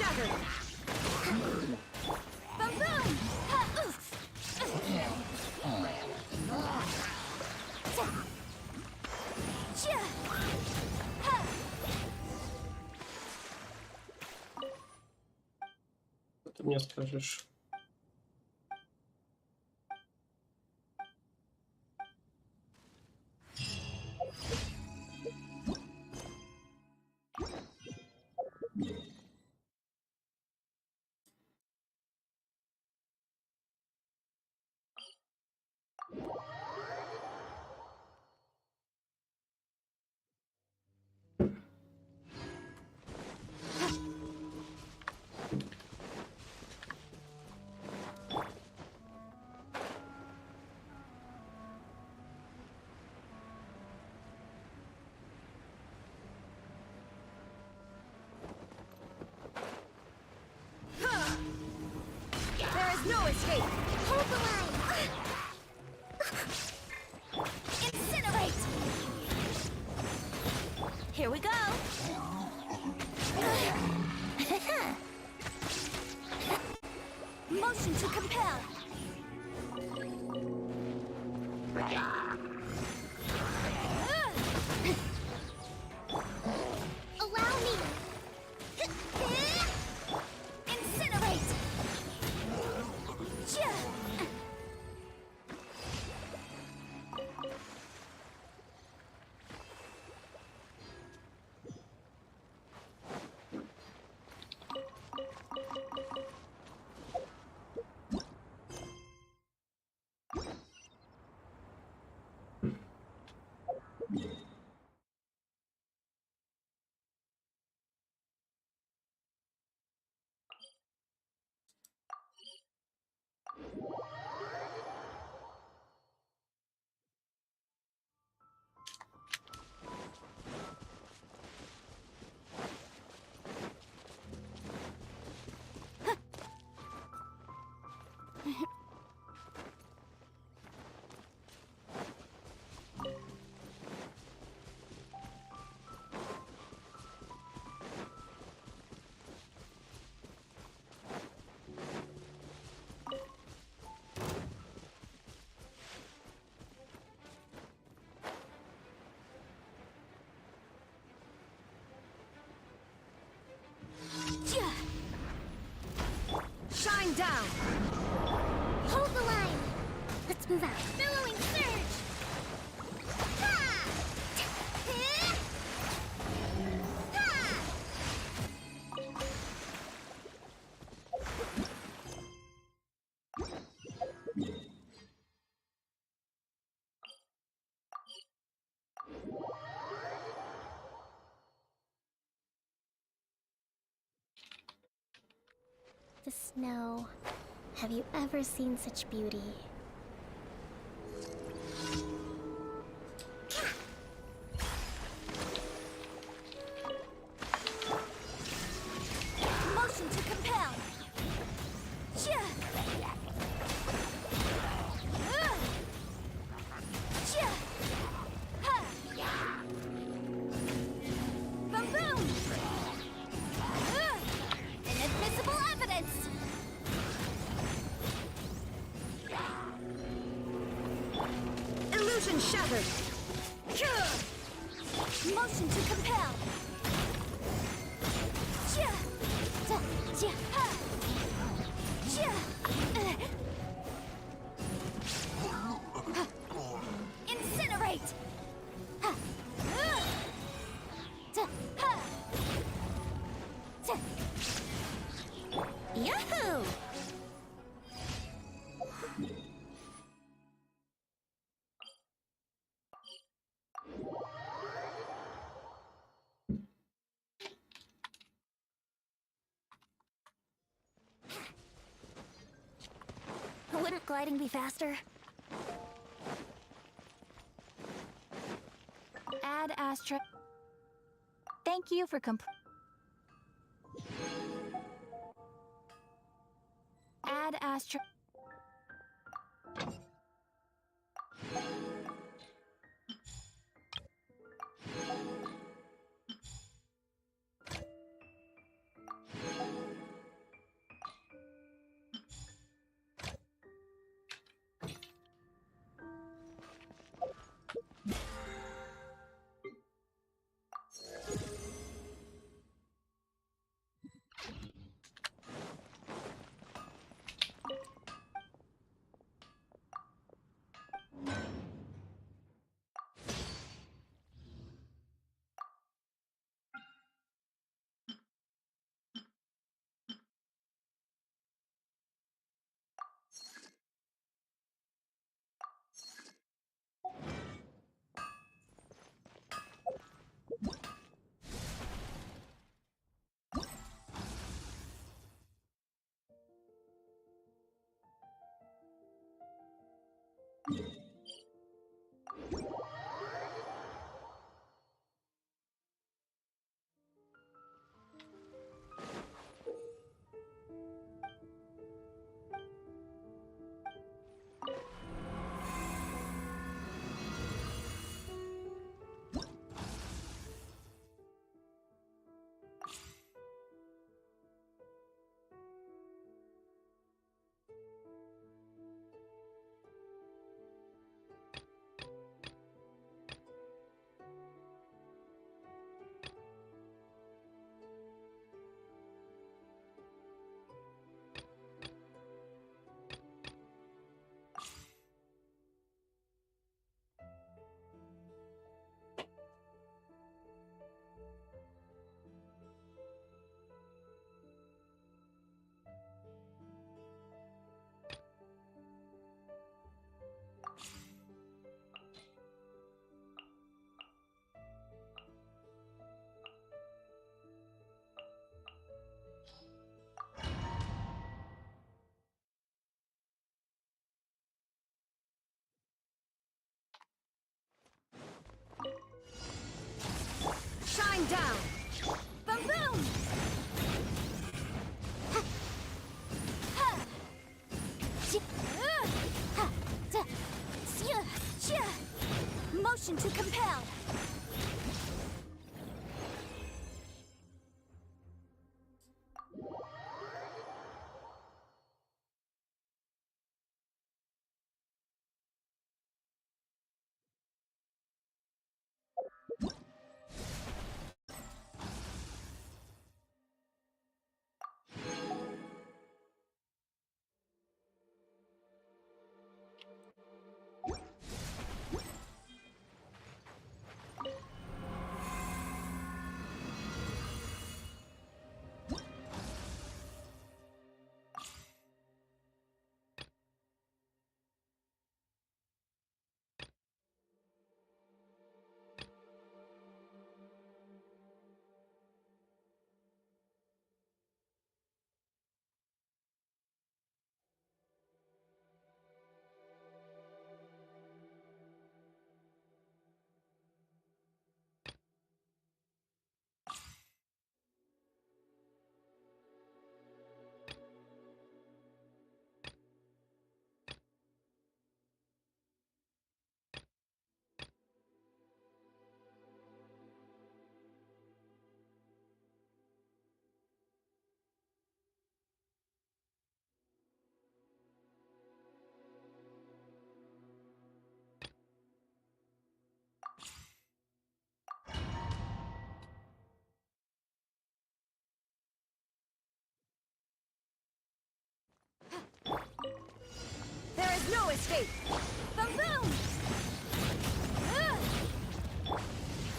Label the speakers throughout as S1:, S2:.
S1: shattered! Boom boom! Ha, oof.
S2: Ты мне скажешь.
S1: There is no escape! Hold the line! Incinerate! Here we go! Motion to compel! Allow me! Incinerate! Shine down! Hold the line! Let's move out. Billowing surge! Ha! Ha!
S3: The snow. Have you ever seen such beauty?
S1: Motion to compel! Boom boom! Inadmissible evidence! Illusion shattered! Motion to compel! Incinerate! Yahoo!
S3: Wouldn't gliding be faster?
S1: Add Astra. Thank you for Add Astra. Coming down! Boom boom! Motion to compel! There is no escape! Boom boom!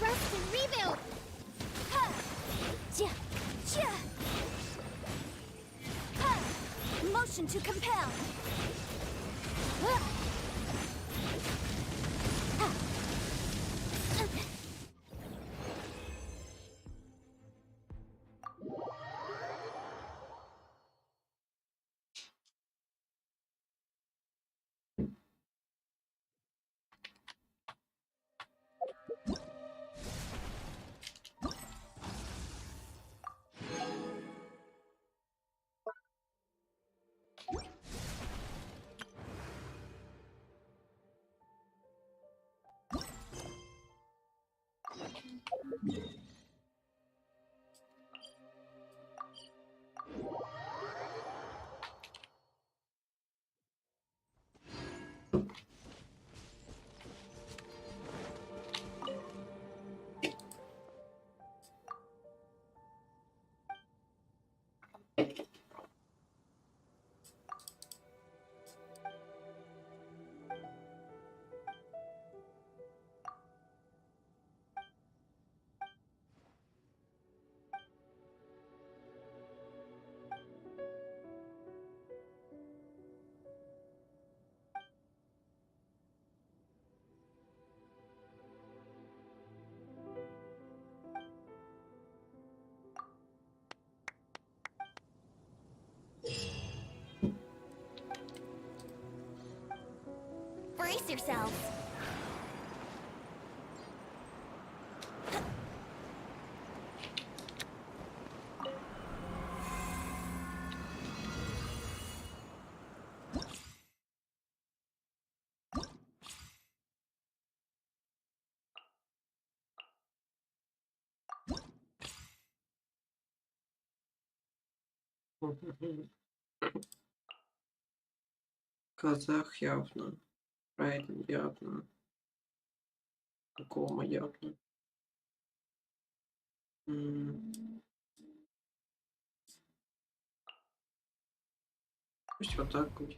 S3: Rest and rebuild!
S1: Motion to compel!
S3: Brace yourselves.
S2: Казах явно, Райден явно, Кома явно. Пусть вот так будет.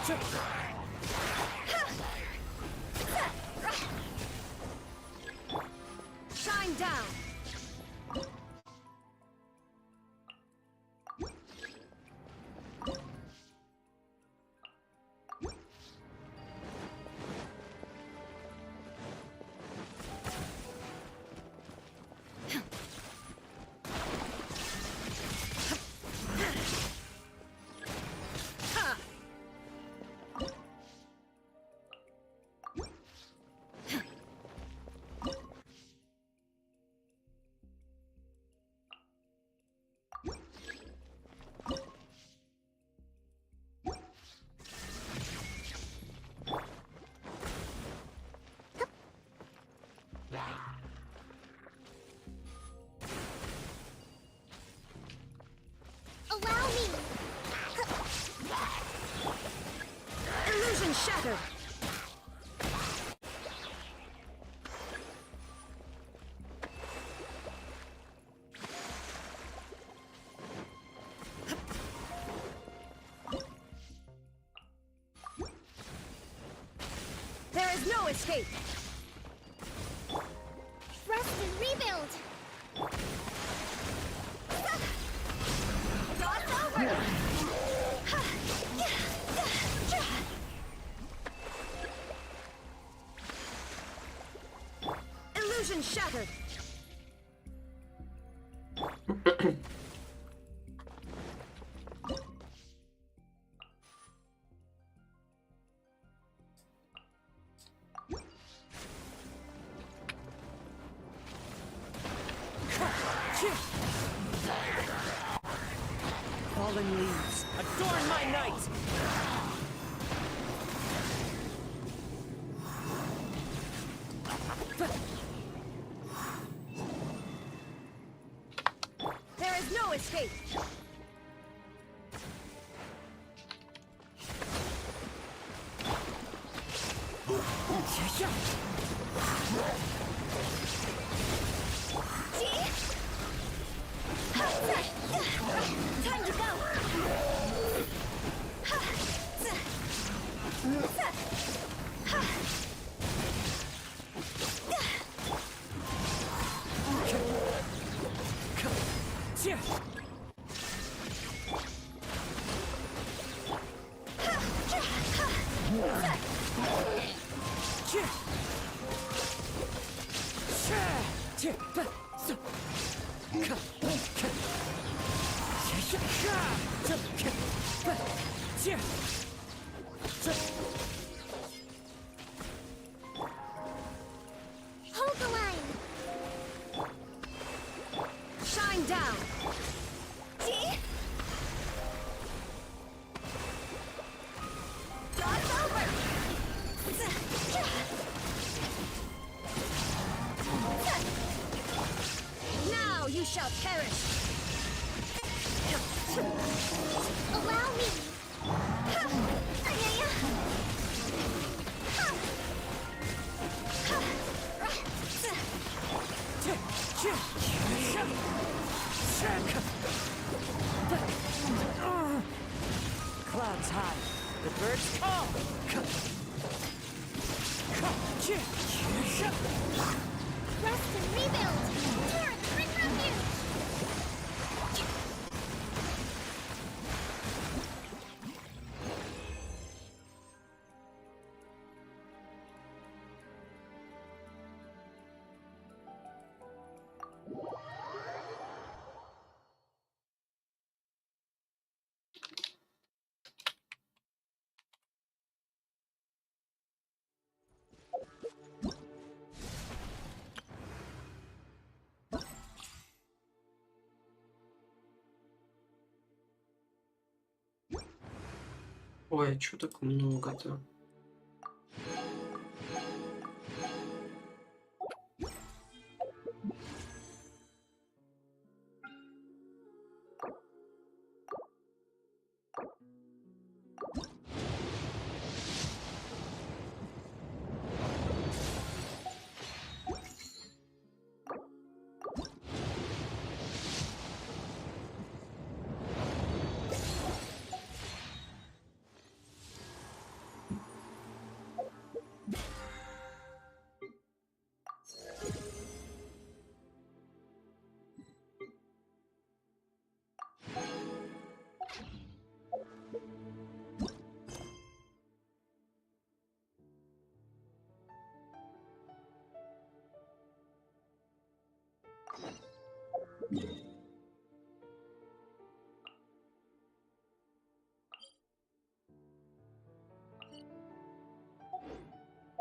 S1: Shine down.
S3: Allow me!
S1: Illusion shattered. There is no escape.
S3: Rest and rebuild!
S1: Dance over. Illusion shattered. Fallen leaves, adorn my night! There is no escape!
S3: Time to go! Hold the line!
S1: Shine down!
S3: Dance over!
S1: Now you shall perish!
S3: Allow me!
S1: Clouds high, the birds call!
S3: Rest and rebuild! Turret, bring refuge!
S2: Ой, а чё так много-то?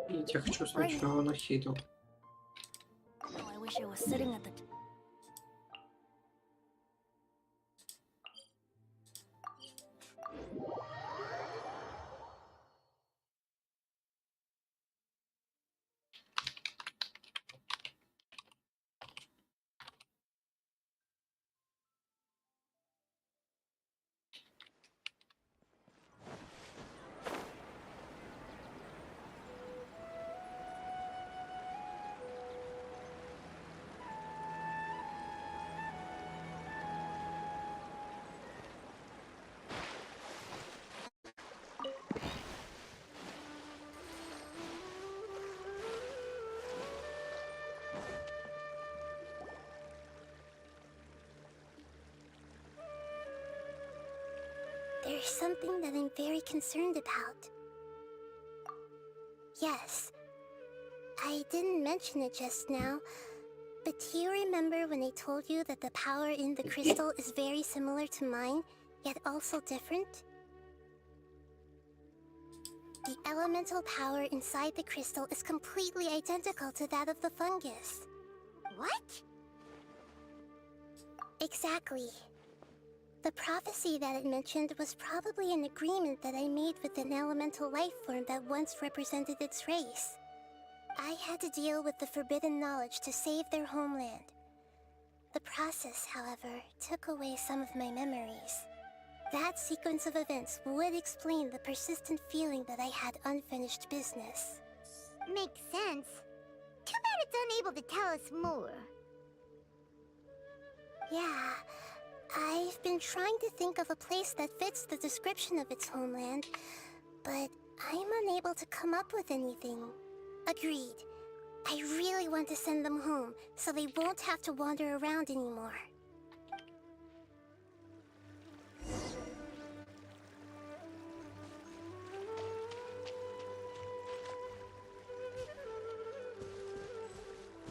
S2: Я хочу сначала на хиту.
S3: Oh, I wish I was sitting at the... There's something that I'm very concerned about. Yes, I didn't mention it just now, but do you remember when I told you that the power in the crystal is very similar to mine, yet also different? The elemental power inside the crystal is completely identical to that of the fungus. What? Exactly. The prophecy that it mentioned was probably an agreement that I made with an elemental life form that once represented its race. I had to deal with the forbidden knowledge to save their homeland. The process, however, took away some of my memories. That sequence of events would explain the persistent feeling that I had unfinished business.
S4: Makes sense. Too bad it's unable to tell us more.
S3: Yeah, I've been trying to think of a place that fits the description of its homeland, but I'm unable to come up with anything. Agreed. I really want to send them home, so they won't have to wander around anymore.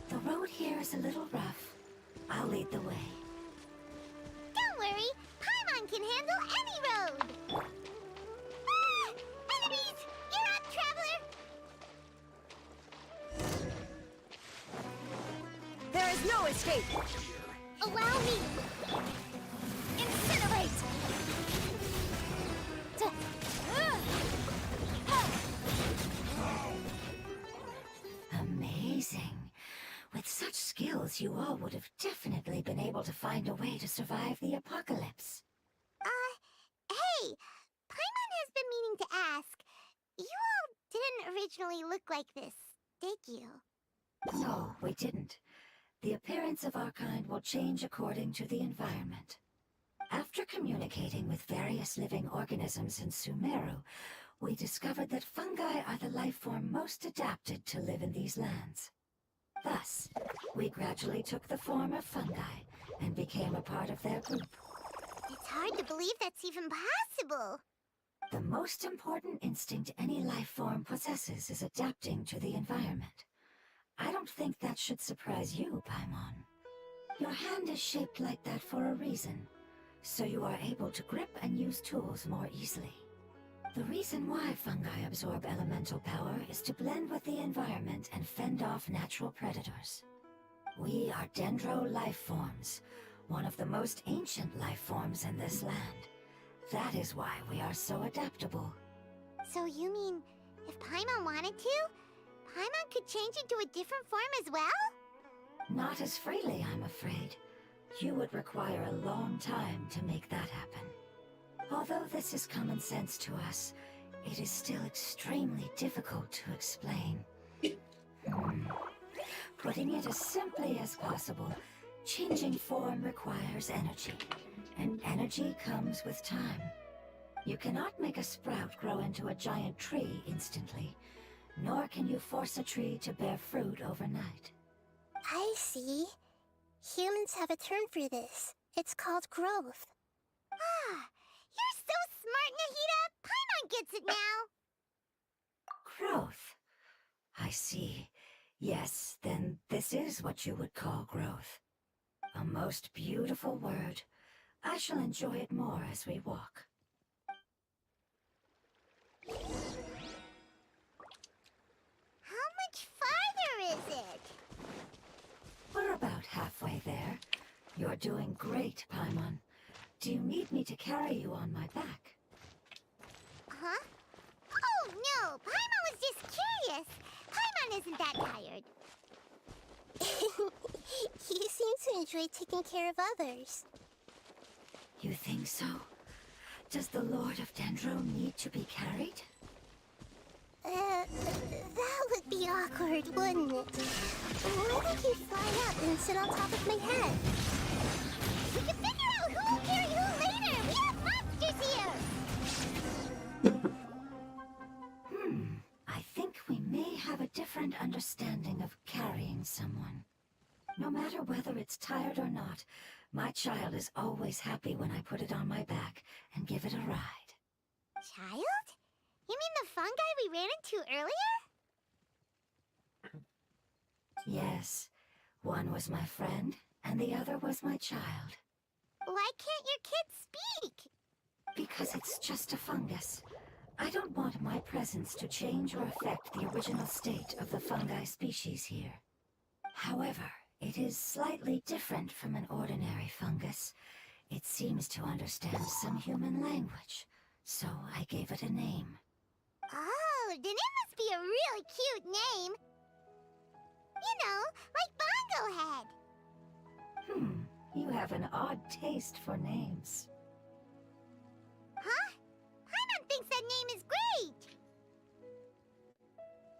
S5: The road here is a little rough. I'll lead the way.
S4: Don't worry, Paimon can handle any road! Ah! Enemies! You're up, traveler!
S1: There is no escape!
S4: Allow me!
S3: Incinerate!
S5: Amazing. With such skills, you all would have definitely been able to find a way to survive the apocalypse.
S4: Hey! Paimon has been meaning to ask. You all didn't originally look like this, did you?
S5: No, we didn't. The appearance of our kind will change according to the environment. After communicating with various living organisms in Sumeru, we discovered that fungi are the life form most adapted to live in these lands. Thus, we gradually took the form of fungi and became a part of their group.
S4: It's hard to believe that's even possible.
S5: The most important instinct any life form possesses is adapting to the environment. I don't think that should surprise you, Paimon. Your hand is shaped like that for a reason, so you are able to grip and use tools more easily. The reason why fungi absorb elemental power is to blend with the environment and fend off natural predators. We are dendro life forms, one of the most ancient life forms in this land. That is why we are so adaptable.
S4: So you mean, if Paimon wanted to, Paimon could change into a different form as well?
S5: Not as freely, I'm afraid. You would require a long time to make that happen. Although this is common sense to us, it is still extremely difficult to explain. Putting it as simply as possible, changing form requires energy, and energy comes with time. You cannot make a sprout grow into a giant tree instantly, nor can you force a tree to bear fruit overnight.
S3: I see. Humans have a term for this. It's called growth.
S4: Ah, you're so smart, Nahida! Paimon gets it now!
S5: Growth. I see. Yes, then this is what you would call growth. A most beautiful word. I shall enjoy it more as we walk. are doing great, Paimon. Do you need me to carry you on my back?
S4: Huh? Oh, no! Paimon was just curious! Paimon isn't that tired.
S3: You seem to enjoy taking care of others.
S5: You think so? Does the Lord of Dendro need to be carried?
S3: That would be awkward, wouldn't it? Why don't you fly up and sit on top of my head?
S4: We can figure out who will carry who later! We have monsters here!
S5: I think we may have a different understanding of carrying someone. No matter whether it's tired or not, my child is always happy when I put it on my back and give it a ride.
S4: Child? You mean the fungi we ran into earlier?
S5: Yes, one was my friend, and the other was my child.
S4: Why can't your kid speak?
S5: Because it's just a fungus. I don't want my presence to change or affect the original state of the fungi species here. However, it is slightly different from an ordinary fungus. It seems to understand some human language, so I gave it a name.
S4: Oh, then it must be a really cute name. You know, like Bongo Head.
S5: You have an odd taste for names.
S4: Huh? Paimon thinks that name is great.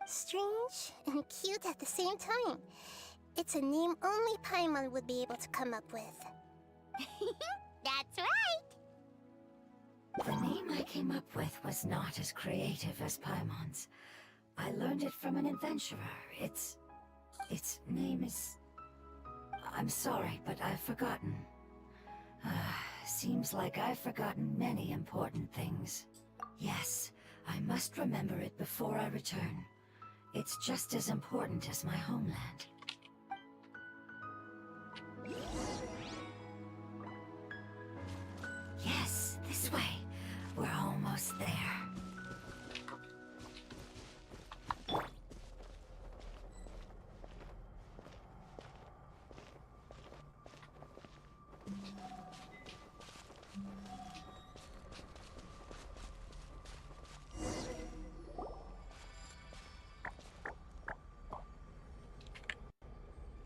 S3: Strange and cute at the same time. It's a name only Paimon would be able to come up with.
S4: That's right.
S5: The name I came up with was not as creative as Paimon's. I learned it from an adventurer. Its name is... I'm sorry, but I've forgotten. Seems like I've forgotten many important things. Yes, I must remember it before I return. It's just as important as my homeland. Yes, this way. We're almost there.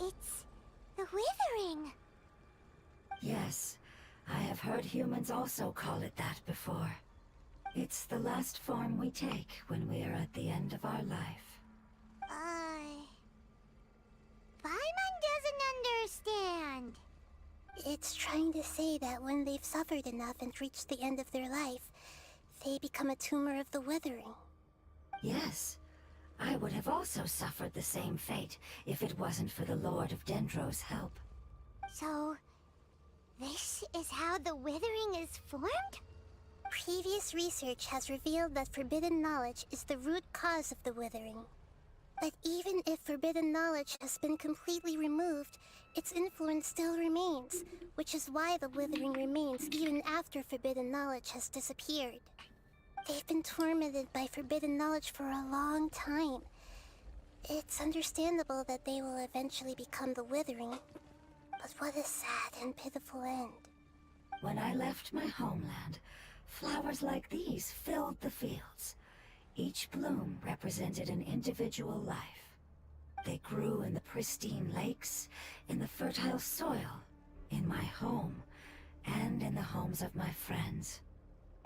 S4: It's the withering.
S5: Yes, I have heard humans also call it that before. It's the last form we take when we are at the end of our life.
S4: Paimon doesn't understand.
S3: It's trying to say that when they've suffered enough and reached the end of their life, they become a tumor of the withering.
S5: Yes, I would have also suffered the same fate if it wasn't for the Lord of Dendro's help.
S4: So, this is how the withering is formed?
S3: Previous research has revealed that forbidden knowledge is the root cause of the withering. But even if forbidden knowledge has been completely removed, its influence still remains, which is why the withering remains even after forbidden knowledge has disappeared. They've been tormented by forbidden knowledge for a long time. It's understandable that they will eventually become the withering, but what a sad and pitiful end.
S5: When I left my homeland, flowers like these filled the fields. Each bloom represented an individual life. They grew in the pristine lakes, in the fertile soil, in my home, and in the homes of my friends.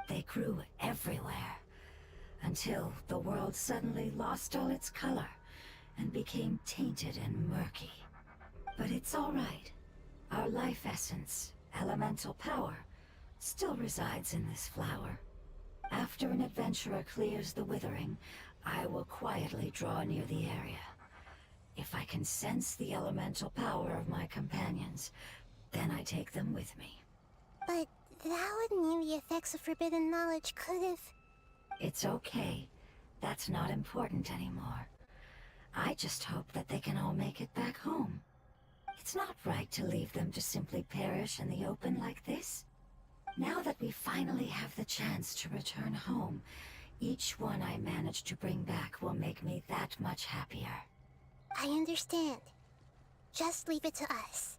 S5: They grew everywhere, until the world suddenly lost all its color and became tainted and murky. But it's all right. Our life essence, elemental power, still resides in this flower. After an adventurer clears the withering, I will quietly draw near the area. If I can sense the elemental power of my companions, then I take them with me.
S3: But that would mean the effects of forbidden knowledge could have...
S5: It's okay. That's not important anymore. I just hope that they can all make it back home. It's not right to leave them to simply perish in the open like this. Now that we finally have the chance to return home, each one I manage to bring back will make me that much happier.
S3: I understand. Just leave it to us.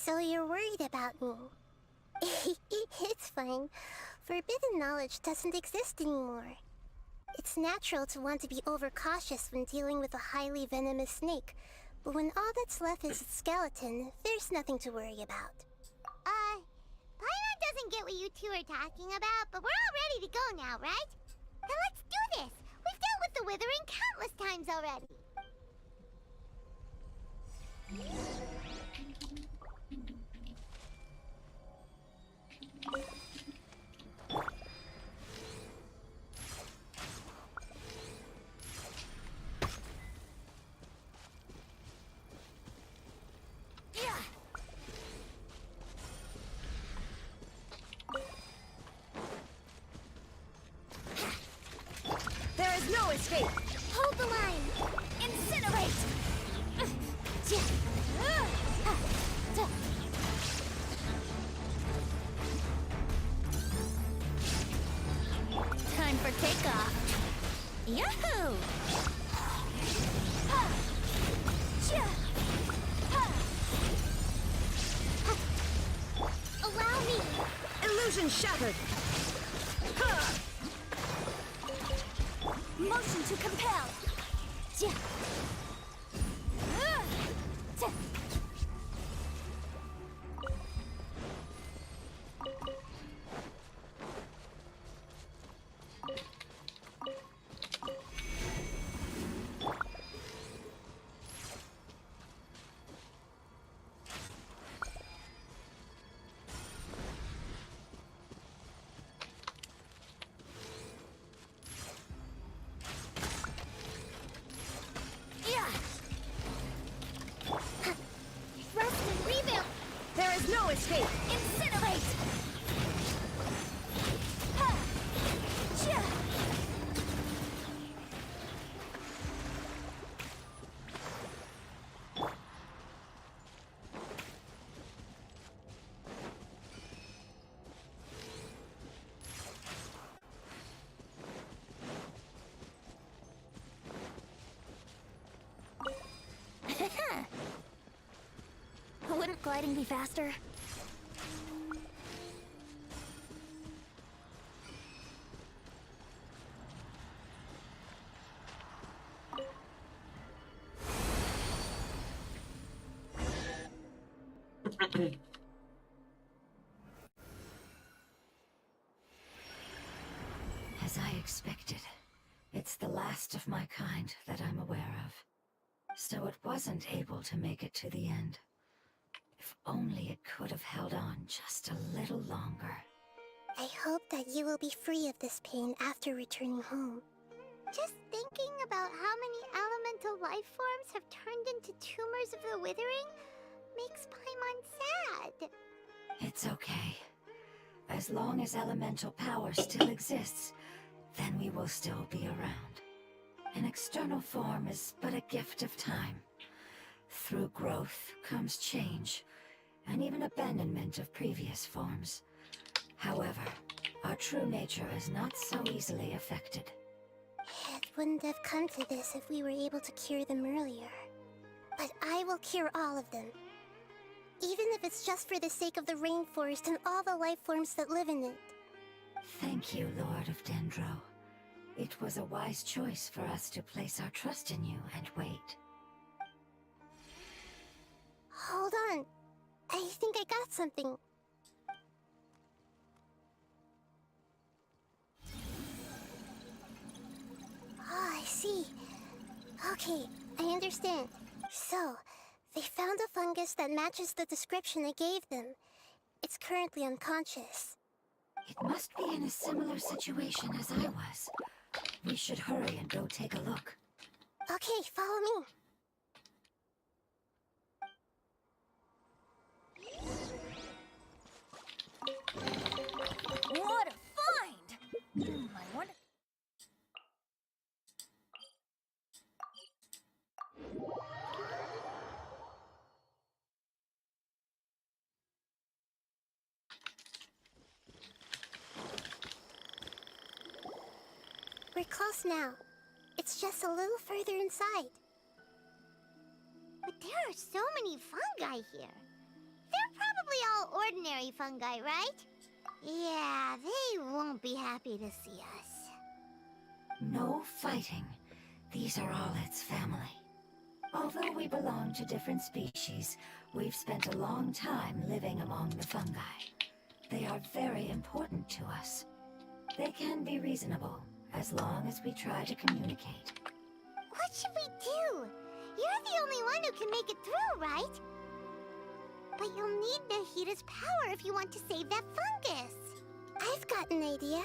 S3: So you're worried about me. It's fine. Forbidden knowledge doesn't exist anymore. It's natural to want to be overcautious when dealing with a highly venomous snake, but when all that's left is its skeleton, there's nothing to worry about.
S4: Paimon doesn't get what you two are talking about, but we're all ready to go now, right? Then let's do this! We've dealt with the Withering countless times already!
S1: There is no escape!
S4: Hold the line!
S1: Incinerate! Time for takeoff! Yahoo!
S4: Allow me!
S1: Illusion shattered! Motion to compel!
S4: Rest and rebuild!
S1: There is no escape! Incinerate! Wouldn't gliding be faster?
S5: As I expected, it's the last of my kind that I'm aware of. So it wasn't able to make it to the end. If only it could have held on just a little longer.
S3: I hope that you will be free of this pain after returning home.
S4: Just thinking about how many elemental life forms have turned into tumors of the Withering makes Paimon sad.
S5: It's okay. As long as elemental power still exists, then we will still be around. An external form is but a gift of time. Through growth comes change, and even abandonment of previous forms. However, our true nature is not so easily affected.
S3: It wouldn't have come to this if we were able to cure them earlier. But I will cure all of them. Even if it's just for the sake of the rainforest and all the life forms that live in it.
S5: Thank you, Lord of Dendro. It was a wise choice for us to place our trust in you and wait.
S3: Hold on. I think I got something. Oh, I see. Okay, I understand. So, they found a fungus that matches the description I gave them. It's currently unconscious.
S5: It must be in a similar situation as I was. We should hurry and go take a look.
S3: Okay, follow me.
S1: What a find! I wonder...
S3: We're close now. It's just a little further inside.
S4: But there are so many fungi here. They're ordinary fungi, right? Yeah, they won't be happy to see us.
S5: No fighting. These are all its family. Although we belong to different species, we've spent a long time living among the fungi. They are very important to us. They can be reasonable, as long as we try to communicate.
S4: What should we do? You're the only one who can make it through, right? But you'll need Nahida's power if you want to save that fungus.
S3: I've got an idea.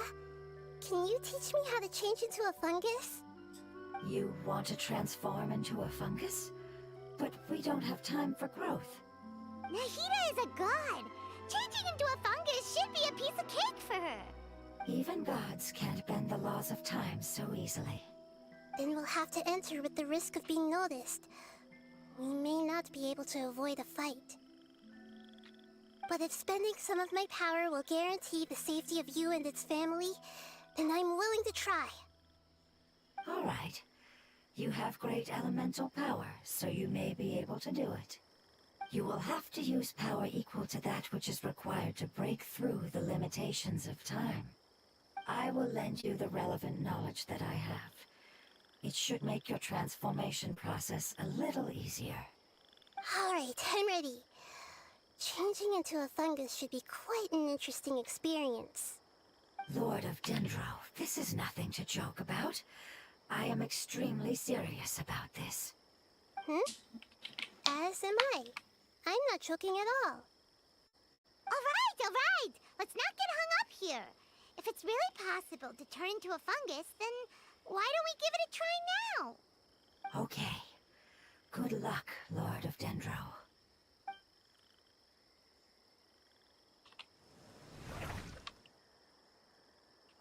S3: Can you teach me how to change into a fungus?
S5: You want to transform into a fungus? But we don't have time for growth.
S4: Nahida is a god. Changing into a fungus should be a piece of cake for her.
S5: Even gods can't bend the laws of time so easily.
S3: Then we'll have to enter with the risk of being noticed. We may not be able to avoid a fight. But if spending some of my power will guarantee the safety of you and its family, then I'm willing to try.
S5: All right. You have great elemental power, so you may be able to do it. You will have to use power equal to that which is required to break through the limitations of time. I will lend you the relevant knowledge that I have. It should make your transformation process a little easier.
S3: All right, I'm ready. Changing into a fungus should be quite an interesting experience.
S5: Lord of Dendro, this is nothing to joke about. I am extremely serious about this.
S3: As am I. I'm not joking at all.
S4: All right. Let's not get hung up here. If it's really possible to turn into a fungus, then why don't we give it a try now?
S5: Okay. Good luck, Lord of Dendro.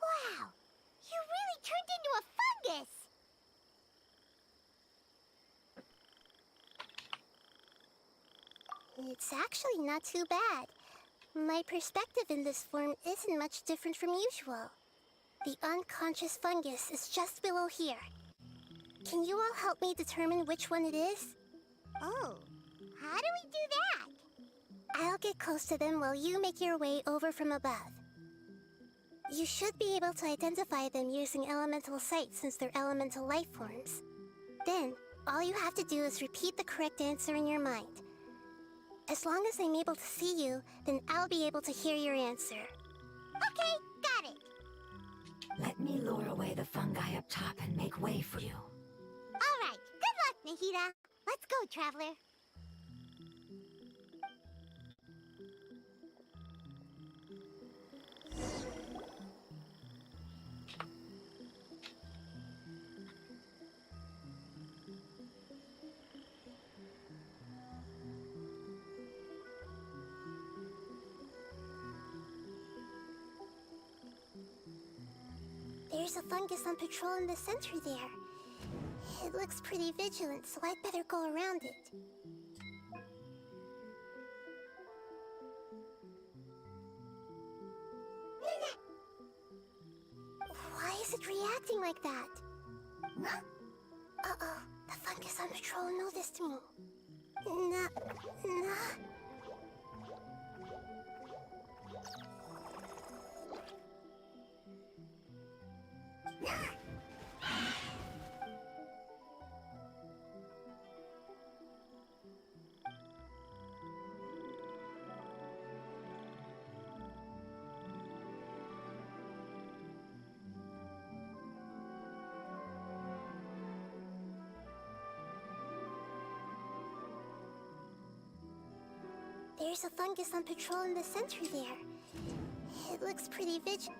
S4: Wow, you really turned into a fungus!
S3: It's actually not too bad. My perspective in this form isn't much different from usual. The unconscious fungus is just below here. Can you all help me determine which one it is?
S4: Oh, how do we do that?
S3: I'll get close to them while you make your way over from above. You should be able to identify them using elemental sight since they're elemental life forms. Then, all you have to do is repeat the correct answer in your mind. As long as I'm able to see you, then I'll be able to hear your answer.
S4: Okay, got it.
S5: Let me lure away the fungi up top and make way for you.
S4: All right, good luck, Nahida. Let's go, Traveler.
S3: There's a fungus on patrol in the center there. It looks pretty vigilant, so I'd better go around it. Why is it reacting like that? Uh-oh, the fungus on patrol noticed me. Nah. There's a fungus on patrol in the center there. It looks pretty vigilant.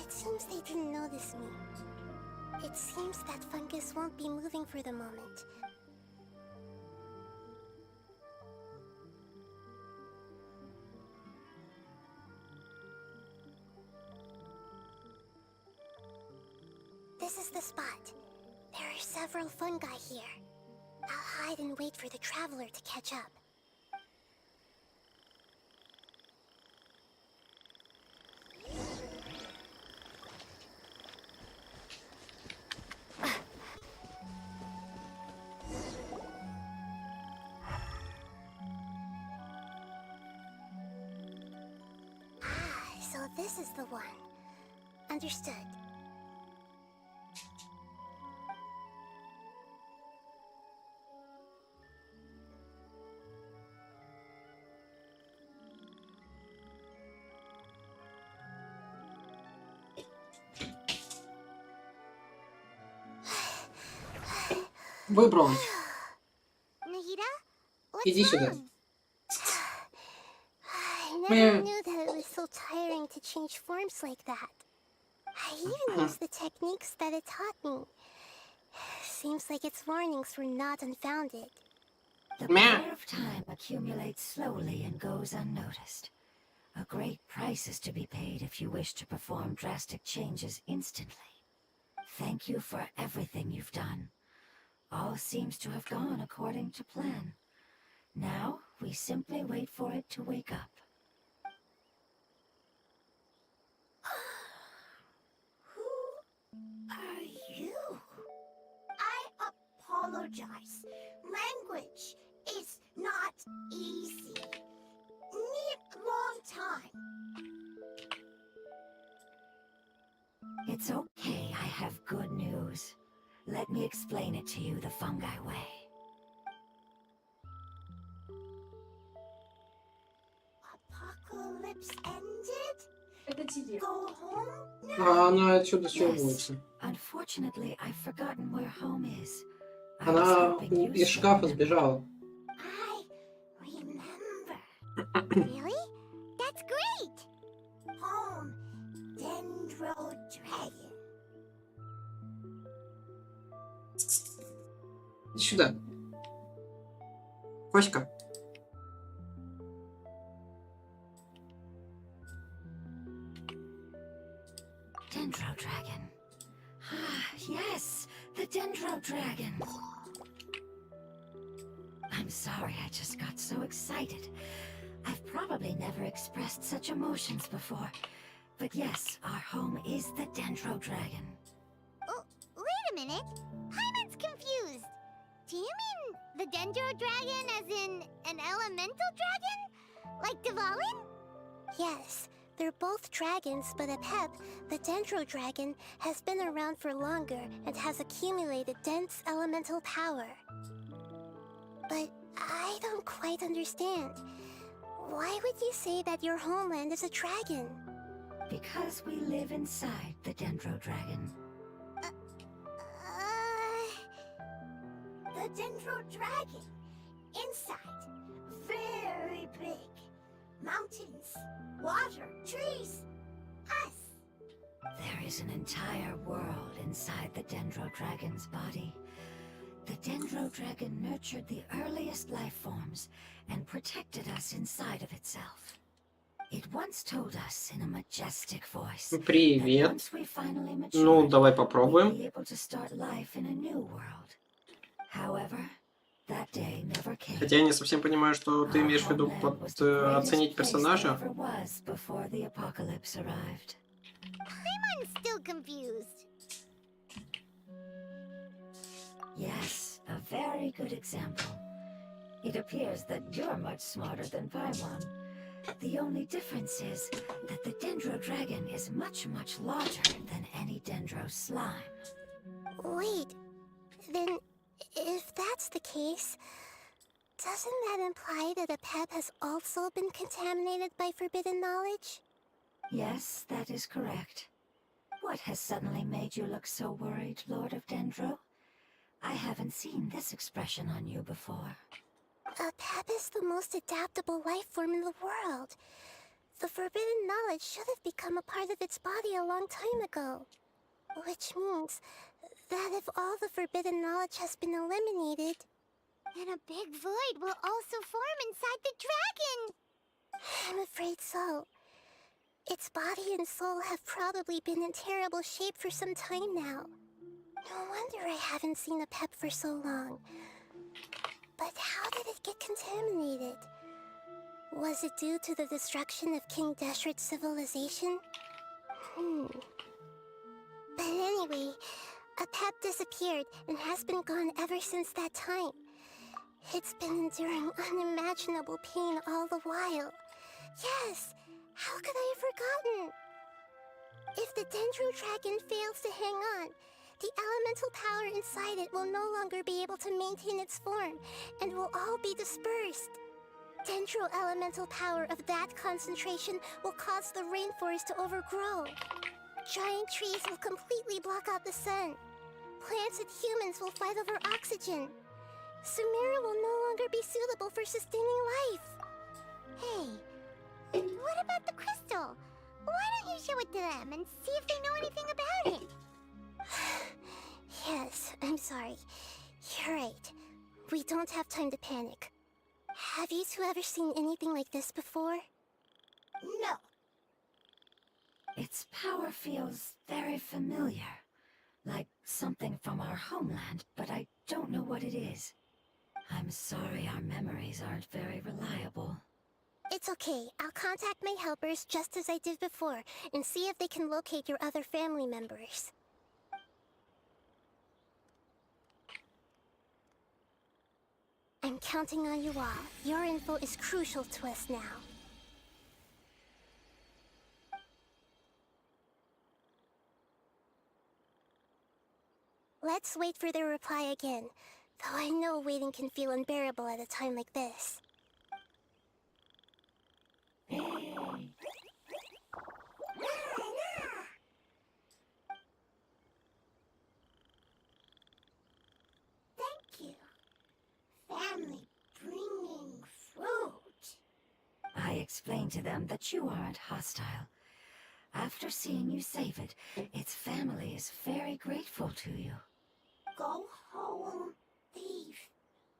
S3: It seems they didn't notice me. It seems that fungus won't be moving for the moment. This is the spot. There are several fungi here. I'll inside and wait for the traveler to catch up. So this is the one. Understood.
S2: Выбралась.
S4: Nahida, what's
S2: Иди сюда.
S4: wrong?
S3: I never knew that it was so tiring to change forms like that. I even used the techniques that it taught me. Seems like its warnings were not unfounded.
S5: The
S2: Meow.
S5: power of time accumulates slowly and goes unnoticed. A great price is to be paid if you wish to perform drastic changes instantly. Thank you for everything you've done. All seems to have gone according to plan. Now, we simply wait for it to wake up.
S4: Who are you? I apologize. Language is not easy. Need long time.
S5: It's okay, I have good news. Let me explain it to you the fungi way.
S4: Apocalypse ended? Go home now?
S2: А она отсюда чего
S5: Yes.
S2: боится?
S5: Unfortunately, I've forgotten where home is. I was
S2: Она
S5: hoping you
S2: из
S5: still
S2: шкафа
S5: remember.
S2: сбежала.
S4: I remember. Really? That's great! Home, Dendro Dragon.
S2: Иди сюда. Коська.
S5: Dendro Dragon. Ah, yes, the Dendro Dragon. I'm sorry, I just got so excited. I've probably never expressed such emotions before. But yes, our home is the Dendro Dragon.
S4: Oh, wait a minute. Paimon's confused. Do you mean the Dendro Dragon as in an elemental dragon? Like Dvalin?
S3: Yes, they're both dragons, but Apep, the Dendro Dragon, has been around for longer and has accumulated dense elemental power. But I don't quite understand. Why would you say that your homeland is a dragon?
S5: Because we live inside the Dendro Dragon.
S4: The Dendro Dragon. Inside. Very big. Mountains, water, trees, us.
S5: There is an entire world inside the Dendro Dragon's body. The Dendro Dragon nurtured the earliest life forms and protected us inside of itself. It once told us in a majestic voice that
S2: Привет.
S5: once we finally
S2: Ну,
S5: matured,
S2: давай
S5: we'd
S2: попробуем.
S5: be able to start life in a new world. However, that day never came.
S2: Хотя я не совсем понимаю, что ты
S5: Our
S2: имеешь в виду
S5: homeland
S2: под
S5: was the greatest
S2: оценить
S5: place
S2: персонажа.
S5: there ever was before the apocalypse arrived.
S4: I'm still confused.
S5: Yes, a very good example. It appears that you're much smarter than Paimon. The only difference is that the Dendro Dragon is much, much larger than any Dendro slime.
S3: Wait, then if that's the case, doesn't that imply that Apep has also been contaminated by forbidden knowledge?
S5: Yes, that is correct. What has suddenly made you look so worried, Lord of Dendro? I haven't seen this expression on you before.
S3: Apep is the most adaptable life form in the world. The forbidden knowledge should have become a part of its body a long time ago. Which means that if all the forbidden knowledge has been eliminated,
S4: Then a big void will also form inside the dragon.
S3: I'm afraid so. Its body and soul have probably been in terrible shape for some time now. No wonder I haven't seen Apep for so long. But how did it get contaminated? Was it due to the destruction of King Deshret's civilization? But anyway, a pep disappeared and has been gone ever since that time. It's been enduring unimaginable pain all the while. Yes, how could I have forgotten? If the Dendro Dragon fails to hang on, the elemental power inside it will no longer be able to maintain its form and will all be dispersed. Dendro elemental power of that concentration will cause the rainforest to overgrow. Giant trees will completely block out the sun. Plants and humans will fight over oxygen. Sumeru will no longer be suitable for sustaining life.
S4: Hey, what about the crystal? Why don't you show it to them and see if they know anything about it?
S3: Yes, I'm sorry. You're right. We don't have time to panic. Have you two ever seen anything like this before?
S4: No.
S5: Its power feels very familiar. Like something from our homeland, but I don't know what it is. I'm sorry our memories aren't very reliable.
S3: It's okay. I'll contact my helpers just as I did before and see if they can locate your other family members. I'm counting on you all. Your info is crucial to us now. Let's wait for their reply again, though I know waiting can feel unbearable at a time like this.
S4: Thank you. Family bringing fruit.
S5: I explained to them that you aren't hostile. After seeing you save it, its family is very grateful to you.
S4: Go home, thief.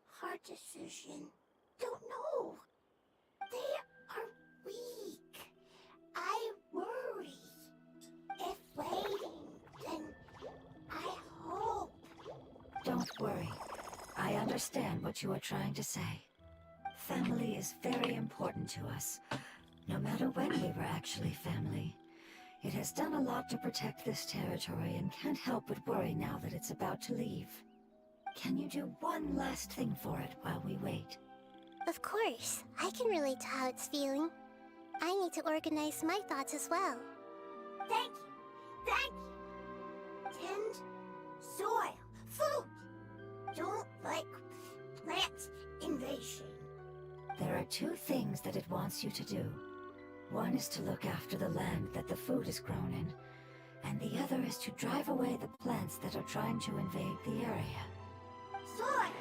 S4: Hard decision. Don't know. They are weak. I worry. If waiting, then I hope.
S5: Don't worry. I understand what you are trying to say. Family is very important to us, no matter when we were actually family. It has done a lot to protect this territory and can't help but worry now that it's about to leave. Can you do one last thing for it while we wait?
S3: Of course, I can relate to how it's feeling. I need to organize my thoughts as well.
S4: Thank you. Thank you. Tend soil. Food. Don't like plant invasion.
S5: There are two things that it wants you to do. One is to look after the land that the food is grown in, and the other is to drive away the plants that are trying to invade the area.
S4: Soil.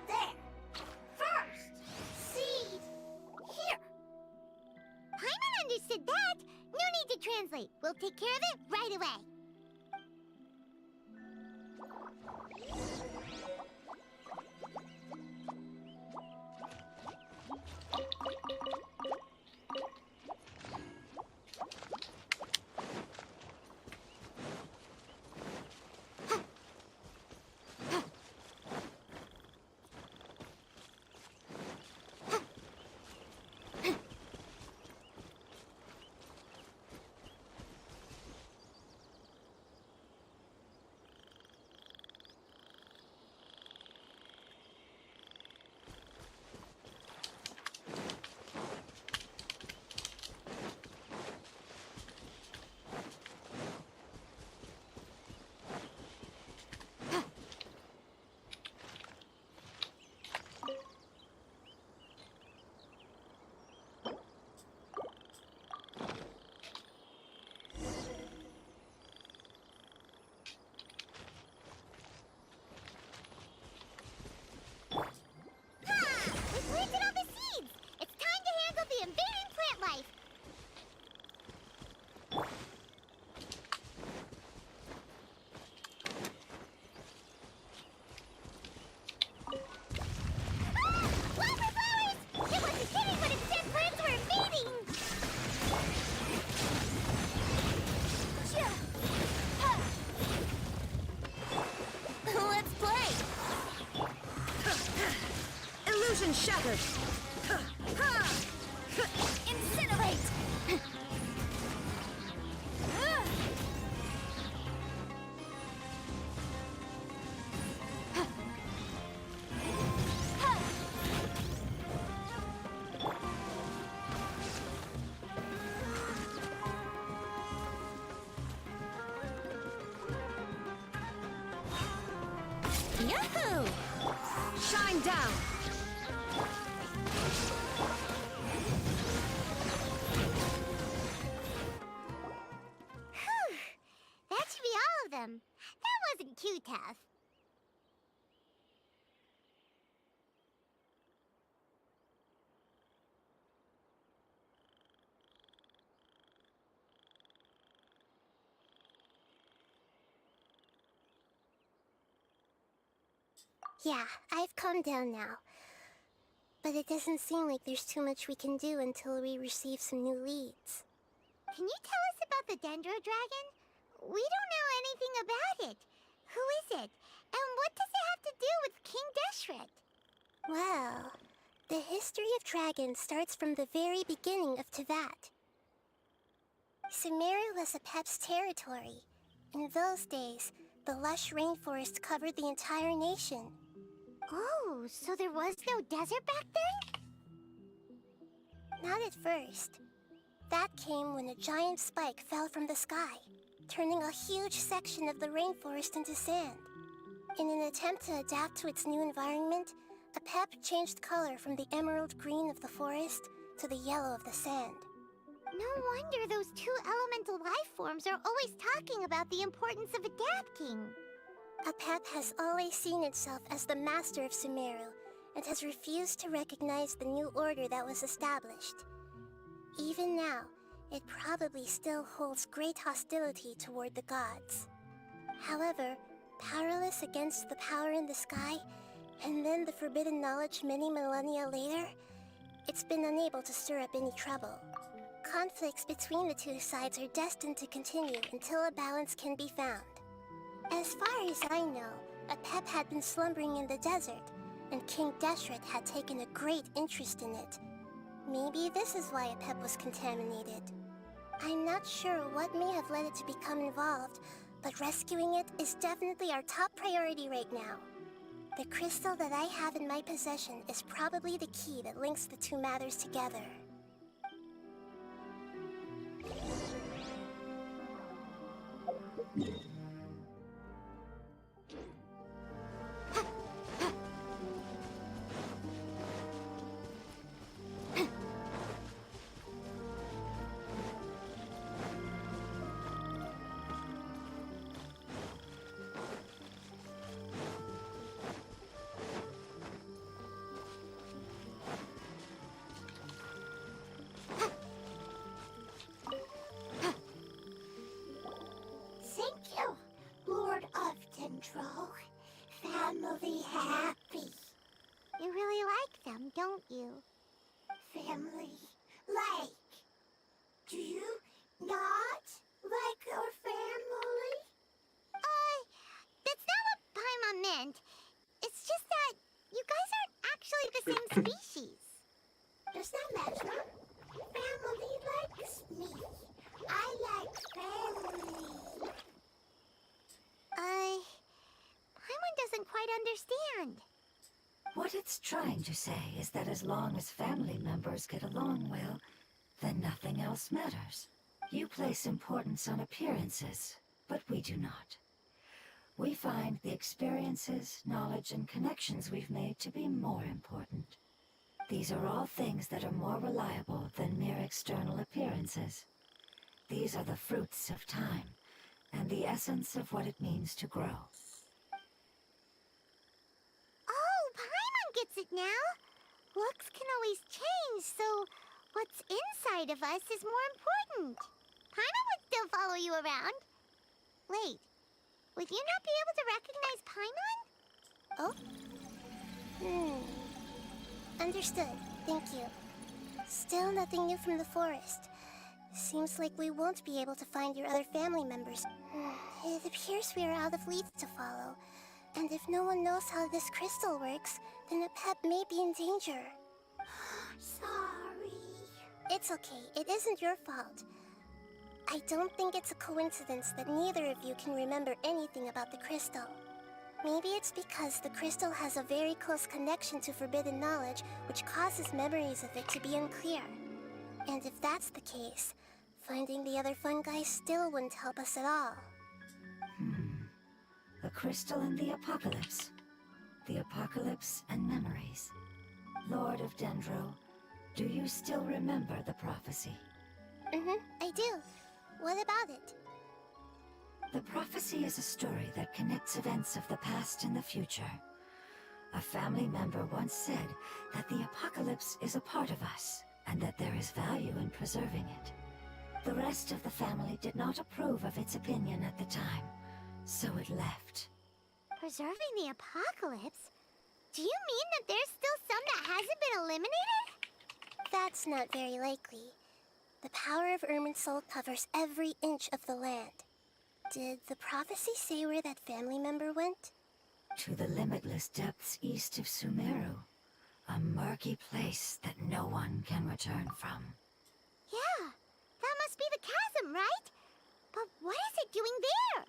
S4: There. First. Seed. Here. Paimon understood that. No need to translate. We'll take care of it right away.
S1: Illusion shattered! Incinerate! Yahoo! Shine down!
S4: Whew. That should be all of them. That wasn't too tough.
S3: Yeah, I've calmed down now. But it doesn't seem like there's too much we can do until we receive some new leads.
S4: Can you tell us about the Dendro Dragon? We don't know anything about it. Who is it? And what does it have to do with King Deshret?
S3: Well, the history of dragons starts from the very beginning of Teyvat. Sumeru was Apep's territory. In those days, the lush rainforest covered the entire nation.
S4: Oh, so there was no desert back then?
S3: Not at first. That came when a giant spike fell from the sky, turning a huge section of the rainforest into sand. In an attempt to adapt to its new environment, Apep changed color from the emerald green of the forest to the yellow of the sand.
S4: No wonder those two elemental life forms are always talking about the importance of adapting.
S3: Apep has always seen itself as the master of Sumeru, and has refused to recognize the new order that was established. Even now, it probably still holds great hostility toward the gods. However, powerless against the power in the sky, and then the forbidden knowledge many millennia later, it's been unable to stir up any trouble. Conflicts between the two sides are destined to continue until a balance can be found. As far as I know, Apep had been slumbering in the desert, and King Deshret had taken a great interest in it. Maybe this is why Apep was contaminated. I'm not sure what may have led it to become involved, but rescuing it is definitely our top priority right now. The crystal that I have in my possession is probably the key that links the two matters together.
S4: Thank you, Lord of Dendro. Family happy. You really like them, don't you? Family like. Do you not like our family? That's not what Paimon meant. It's just that you guys aren't actually the same species. Does that matter? Family likes me. I like family. Paimon doesn't quite understand.
S5: What it's trying to say is that as long as family members get along well, then nothing else matters. You place importance on appearances, but we do not. We find the experiences, knowledge, and connections we've made to be more important. These are all things that are more reliable than mere external appearances. These are the fruits of time, and the essence of what it means to grow.
S4: Oh, Paimon gets it now. Looks can always change, so what's inside of us is more important. Paimon would still follow you around. Wait, would you not be able to recognize Paimon?
S3: Understood. Thank you. Still nothing new from the forest. Seems like we won't be able to find your other family members. It appears we are out of leads to follow. And if no one knows how this crystal works, then a pet may be in danger.
S4: Sorry.
S3: It's okay, it isn't your fault. I don't think it's a coincidence that neither of you can remember anything about the crystal. Maybe it's because the crystal has a very close connection to forbidden knowledge, which causes memories of it to be unclear. And if that's the case, finding the other fungi still wouldn't help us at all.
S5: The crystal and the apocalypse. The apocalypse and memories. Lord of Dendro, do you still remember the prophecy?
S3: I do. What about it?
S5: The prophecy is a story that connects events of the past and the future. A family member once said that the apocalypse is a part of us, and that there is value in preserving it. The rest of the family did not approve of its opinion at the time, so it left.
S4: Preserving the apocalypse? Do you mean that there's still some that hasn't been eliminated?
S3: That's not very likely. The power of Irminsul covers every inch of the land. Did the prophecy say where that family member went?
S5: To the limitless depths east of Sumeru. A murky place that no one can return from.
S4: Yeah, that must be the chasm, right? But what is it doing there?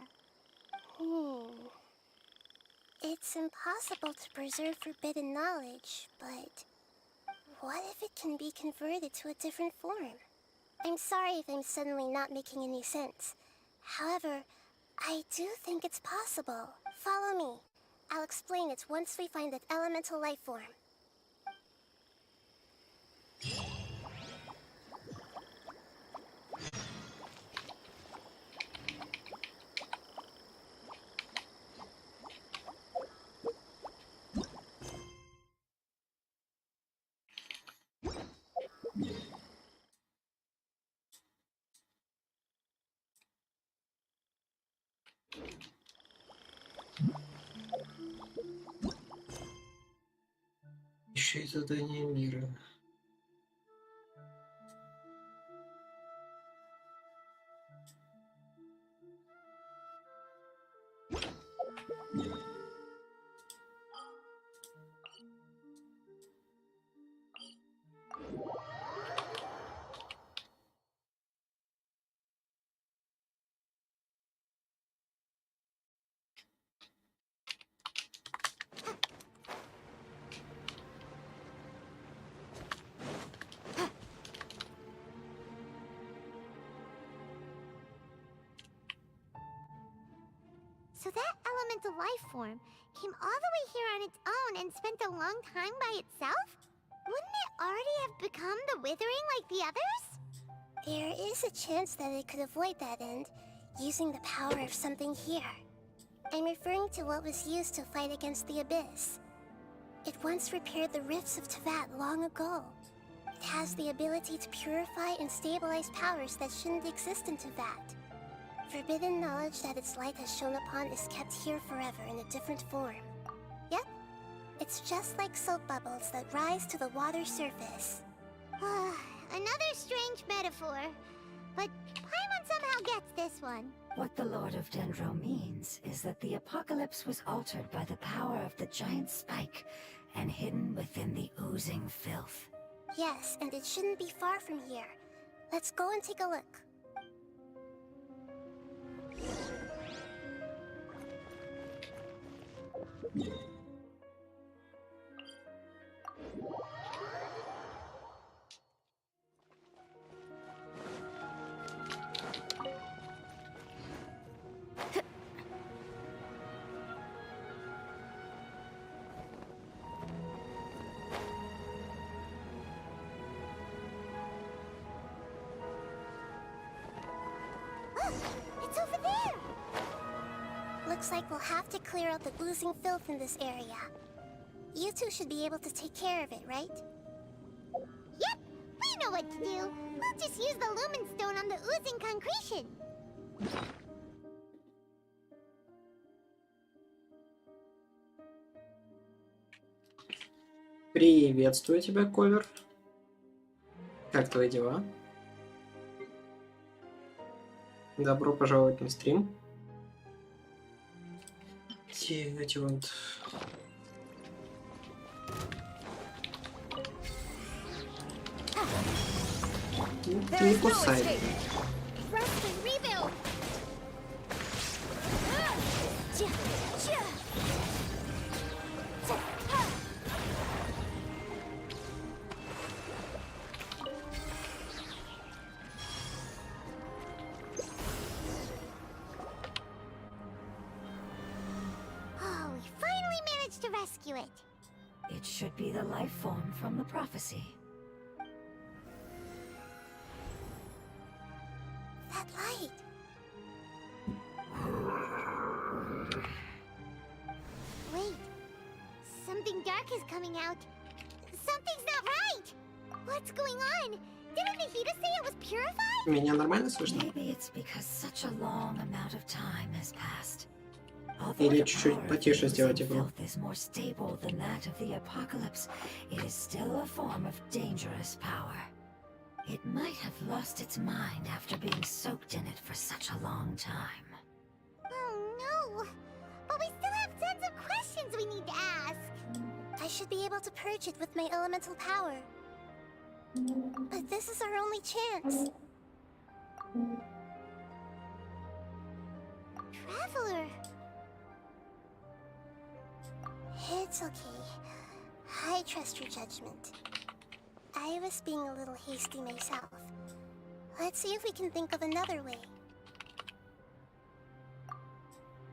S3: It's impossible to preserve forbidden knowledge, but what if it can be converted to a different form? I'm sorry if I'm suddenly not making any sense. However, I do think it's possible. Follow me. I'll explain it once we find that elemental life form.
S2: Еще и задание мира.
S4: So that elemental life form came all the way here on its own and spent a long time by itself? Wouldn't it already have become the Withering like the others?
S3: There is a chance that it could avoid that end, using the power of something here. I'm referring to what was used to fight against the Abyss. It once repaired the rifts of Teyvat long ago. It has the ability to purify and stabilize powers that shouldn't exist in Teyvat. Forbidden knowledge that its light has shone upon is kept here forever in a different form. Yep, it's just like soap bubbles that rise to the water's surface.
S4: Another strange metaphor. But Paimon somehow gets this one.
S5: What the Lord of Dendro means is that the apocalypse was altered by the power of the giant spike and hidden within the oozing filth.
S3: Yes, and it shouldn't be far from here. Let's go and take a look.
S4: Look, it's over there!
S3: Looks like we'll have to clear out the oozing filth in this area. You two should be able to take care of it, right?
S4: Yep, we know what to do. We'll just use the lumen stone on the oozing concretion.
S2: Приветствую тебя, Ковер. Как твои дела? Добро пожаловать на стрим. Эти вот Ты не кусай.
S1: Rest and rebuild.
S4: Oh, we finally managed to rescue it.
S5: It should be the life form from the prophecy.
S3: That light.
S4: Wait. Something dark is coming out. Something's not right. What's going on? Didn't Nahida say it was purified?
S2: Меня нормально слышно?
S5: Maybe it's because such a long amount of time has passed.
S2: Или чуть-чуть потише сделать игру.
S5: Filth is more stable than that of the apocalypse. It is still a form of dangerous power. It might have lost its mind after being soaked in it for such a long time.
S4: Oh no. But we still have tons of questions we need to ask.
S3: I should be able to purge it with my elemental power. But this is our only chance.
S4: Traveler.
S3: It's okay. I trust your judgment. I was being a little hasty myself. Let's see if we can think of another way.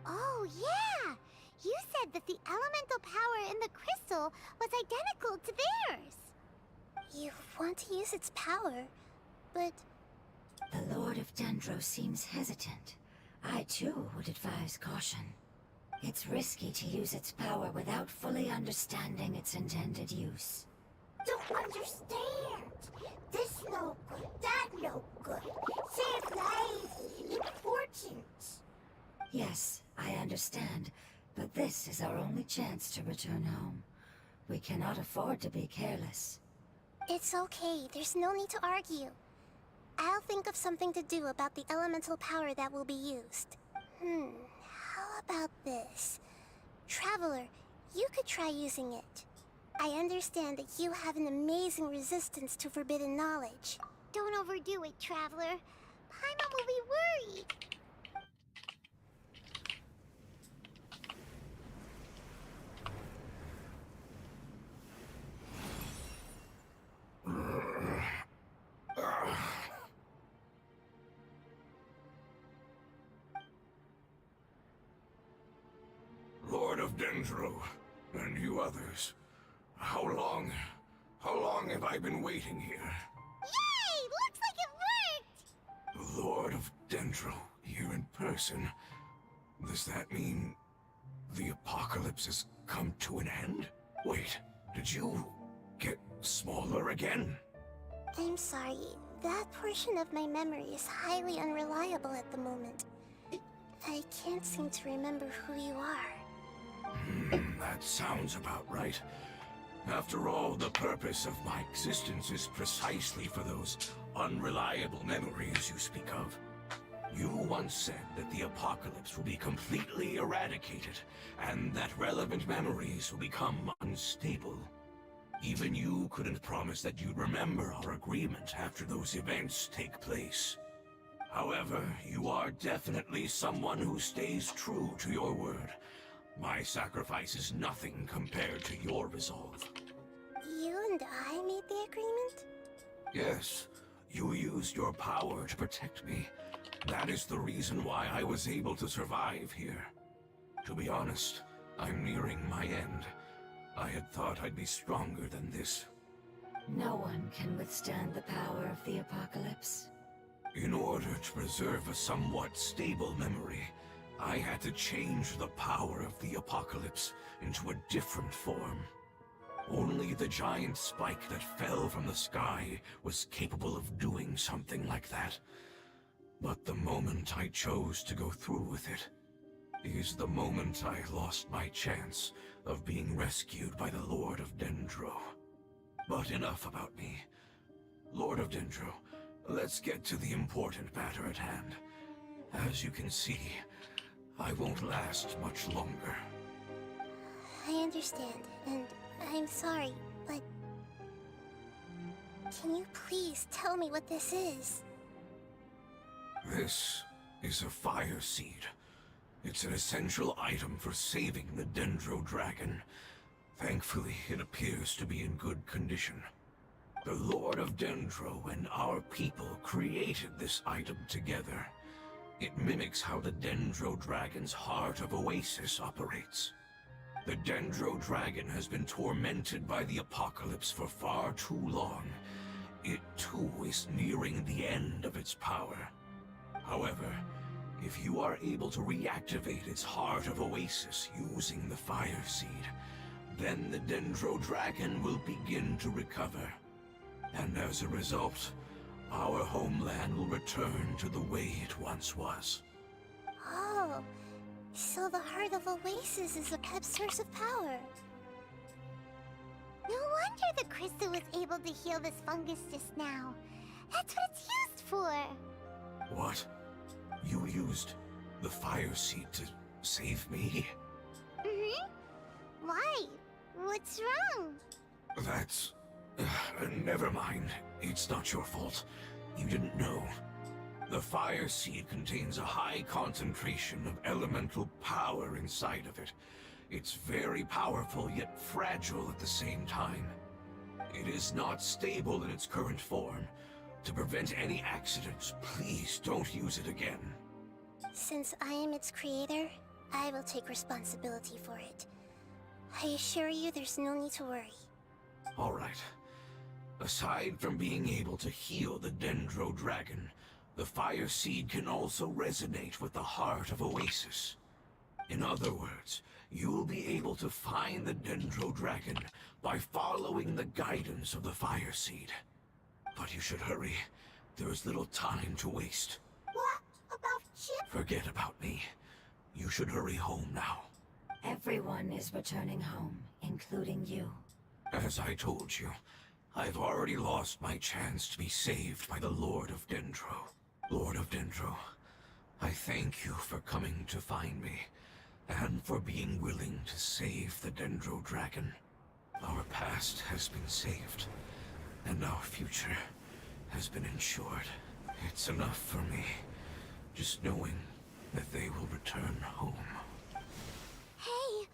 S4: Oh yeah! You said that the elemental power in the crystal was identical to theirs.
S3: You want to use its power, but
S5: The Lord of Dendro seems hesitant. I too would advise caution. It's risky to use its power without fully understanding its intended use.
S4: Don't understand. This no good, that no good. Save lives, important.
S5: Yes, I understand, but this is our only chance to return home. We cannot afford to be careless.
S3: it's okay. There's no need to argue. I'll think of something to do about the elemental power that will be used. How about this? Traveler, you could try using it. I understand that you have an amazing resistance to forbidden knowledge.
S4: Don't overdo it, Traveler. Paimon will be worried.
S6: Lord of Dendro, and you others. How long have I been waiting here?
S4: Yay! Looks like it worked!
S6: The Lord of Dendro, here in person. Does that mean the apocalypse has come to an end? Wait, did you get smaller again?
S3: I'm sorry. That portion of my memory is highly unreliable at the moment. I can't seem to remember who you are.
S6: That sounds about right. After all, the purpose of my existence is precisely for those unreliable memories you speak of. You once said that the apocalypse will be completely eradicated, and that relevant memories will become unstable. Even you couldn't promise that you'd remember our agreement after those events take place. However, you are definitely someone who stays true to your word. My sacrifice is nothing compared to your resolve.
S3: You and I made the agreement?
S6: Yes, you used your power to protect me. That is the reason why I was able to survive here. To be honest, I'm nearing my end. I had thought I'd be stronger than this.
S5: No one can withstand the power of the apocalypse.
S6: In order to preserve a somewhat stable memory, I had to change the power of the apocalypse into a different form. Only the giant spike that fell from the sky was capable of doing something like that. But the moment I chose to go through with it is the moment I lost my chance of being rescued by the Lord of Dendro. But enough about me. Lord of Dendro, let's get to the important matter at hand. As you can see, I won't last much longer.
S3: I understand, and I'm sorry, but Can you please tell me what this is?
S6: This is a fire seed. It's an essential item for saving the Dendro Dragon. Thankfully, it appears to be in good condition. The Lord of Dendro and our people created this item together. It mimics how the Dendro Dragon's Heart of Oasis operates. The Dendro Dragon has been tormented by the apocalypse for far too long. It too is nearing the end of its power. However, if you are able to reactivate its Heart of Oasis using the Fire Seed, then the Dendro Dragon will begin to recover. And as a result, our homeland will return to the way it once was.
S3: Oh, so the Heart of Oasis is a kept source of power.
S4: No wonder the crystal was able to heal this fungus just now. That's what it's used for.
S6: What? You used the Fire Seed to save me?
S4: Mm-hmm. Why? What's wrong?
S6: That's... never mind. It's not your fault. You didn't know. The Fire Seed contains a high concentration of elemental power inside of it. It's very powerful, yet fragile at the same time. It is not stable in its current form. To prevent any accidents, please don't use it again.
S3: Since I am its creator, I will take responsibility for it. I assure you there's no need to worry.
S6: All right. Aside from being able to heal the Dendro Dragon, the Fire Seed can also resonate with the Heart of Oasis. In other words, you'll be able to find the Dendro Dragon by following the guidance of the Fire Seed. But you should hurry. There is little time to waste.
S4: What about Chip?
S6: Forget about me. You should hurry home now.
S5: Everyone is returning home, including you.
S6: As I told you, I've already lost my chance to be saved by the Lord of Dendro. Lord of Dendro, I thank you for coming to find me, and for being willing to save the Dendro Dragon. Our past has been saved, and our future has been ensured. It's enough for me, just knowing that they will return home.
S4: Hey,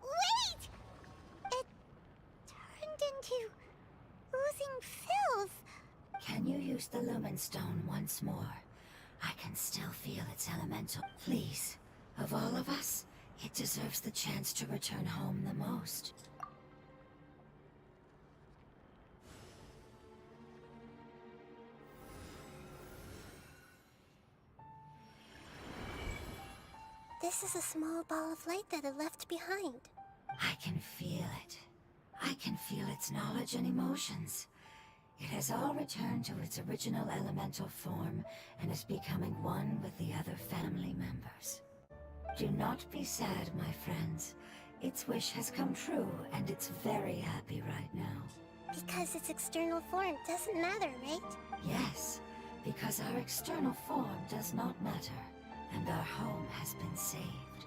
S4: wait! It turned into oozing filth.
S5: Can you use the Lumen Stone once more? I can still feel its elemental. Please, of all of us, it deserves the chance to return home the most.
S3: This is a small ball of light that it left behind.
S5: I can feel it. I can feel its knowledge and emotions. It has all returned to its original elemental form and is becoming one with the other family members. Do not be sad, my friends. Its wish has come true, and it's very happy right now.
S3: Because its external form doesn't matter, right?
S5: Yes, because our external form does not matter, and our home has been saved.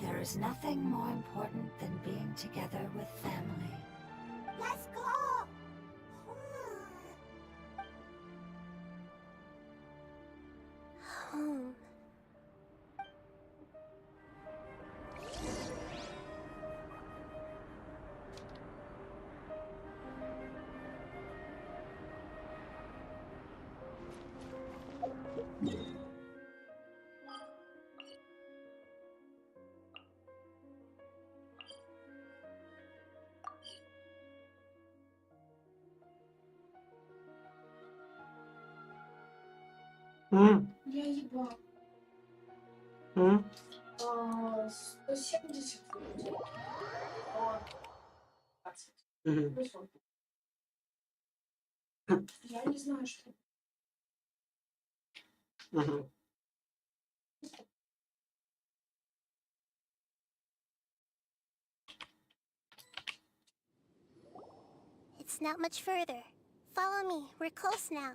S5: There is nothing more important than being together with family.
S4: Let's go!
S3: Home.
S7: Я ебал. 170 рублей. 20. Плюс он. Я не знаю, что.
S3: It's not much further. Follow me. We're close now.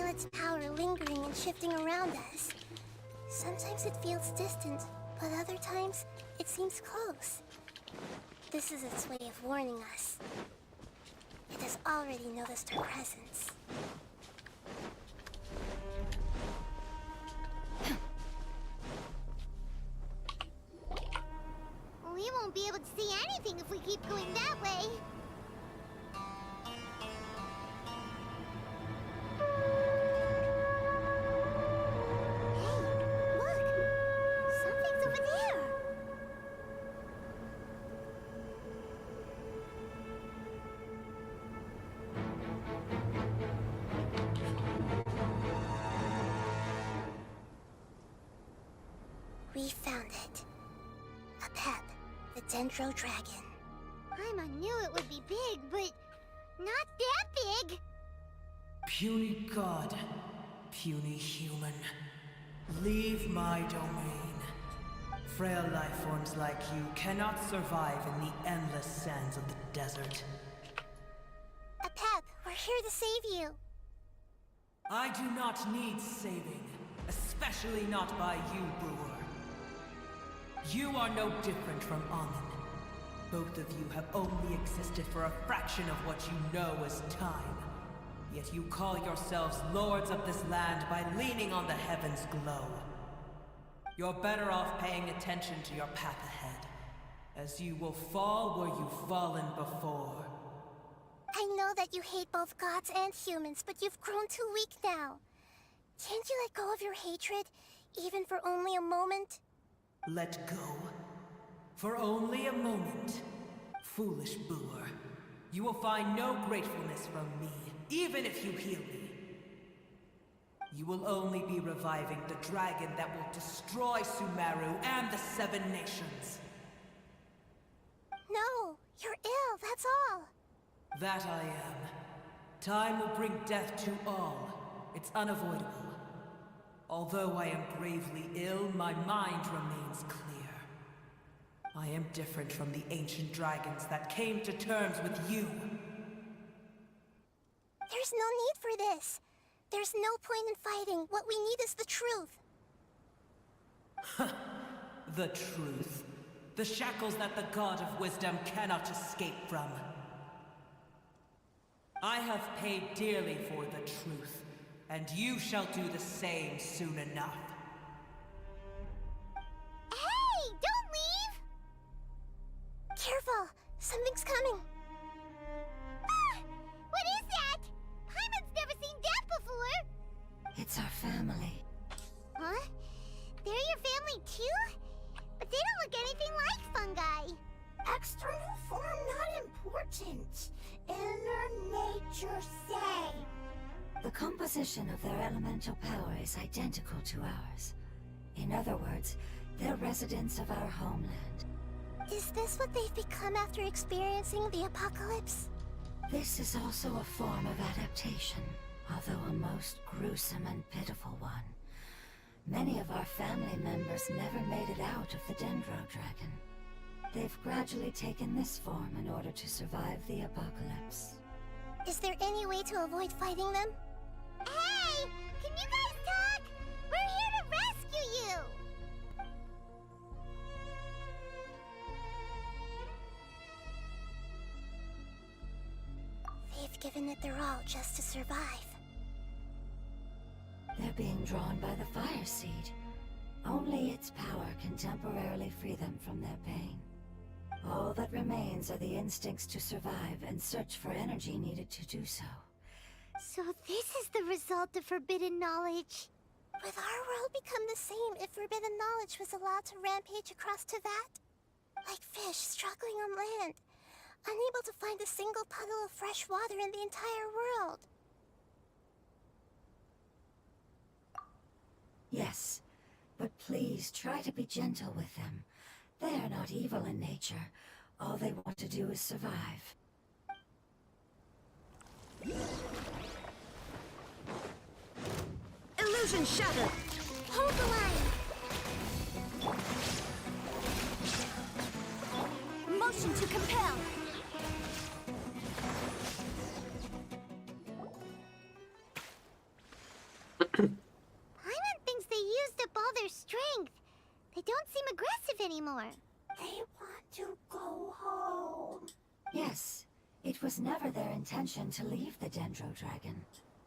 S3: feel its power lingering and shifting around us. Sometimes it feels distant, but other times it seems close. This is its way of warning us. It has already noticed our presence.
S4: We won't be able to see anything if we keep going that way. Hey, look! Something's over there!
S3: We found it. A pep, the Dendro Dragon.
S4: Paimon knew it would be big, but not that big!
S8: Puny god, puny human, leave my domain. Frail life forms like you cannot survive in the endless sands of the desert.
S3: A pep, we're here to save you.
S8: I do not need saving, especially not by you, brewer. You are no different from Amun. Both of you have only existed for a fraction of what you know as time. Yet you call yourselves lords of this land by leaning on the heavens' glow. You're better off paying attention to your path ahead, as you will fall where you've fallen before.
S3: I know that you hate both gods and humans, but you've grown too weak now. Can't you let go of your hatred, even for only a moment?
S8: Let go? For only a moment. Foolish boor. You will find no gratefulness from me, even if you heal me. You will only be reviving the dragon that will destroy Sumeru and the 7 nations.
S3: No, you're ill, that's all.
S8: That I am. Time will bring death to all. It's unavoidable. Although I am gravely ill, my mind remains clear. I am different from the ancient dragons that came to terms with you.
S3: There's no need for this. There's no point in fighting. What we need is the truth.
S8: The truth. The shackles that the god of wisdom cannot escape from. I have paid dearly for the truth, and you shall do the same soon enough.
S4: Hey, don't leave!
S3: Careful, something's coming.
S4: Ah! What is that? Paimon's never seen that before!
S5: It's our family.
S4: Huh? They're your family too? But they don't look anything like fungi.
S1: External form not important. Inner nature say.
S5: The composition of their elemental power is identical to ours. In other words, they're residents of our homeland.
S3: Is this what they've become after experiencing the apocalypse?
S5: This is also a form of adaptation, although a most gruesome and pitiful one. Many of our family members never made it out of the Dendro Dragon. They've gradually taken this form in order to survive the apocalypse.
S3: Is there any way to avoid fighting them?
S4: Hey! Can you guys talk? We're here to rescue you!
S3: They've given it their all just to survive.
S5: They're being drawn by the fire seed. Only its power can temporarily free them from their pain. All that remains are the instincts to survive and search for energy needed to do so.
S4: So this is the result of forbidden knowledge.
S3: Would our world become the same if forbidden knowledge was allowed to rampage across Teyvat? Like fish struggling on land, unable to find a single puddle of fresh water in the entire world.
S5: Yes, but please try to be gentle with them. They are not evil in nature. All they want to do is survive.
S1: Illusion shattered.
S3: Hold the line!
S1: Motion to compel.
S4: Paimon thinks they used up all their strength. They don't seem aggressive anymore.
S5: They want to go home. Yes, it was never their intention to leave the Dendro Dragon.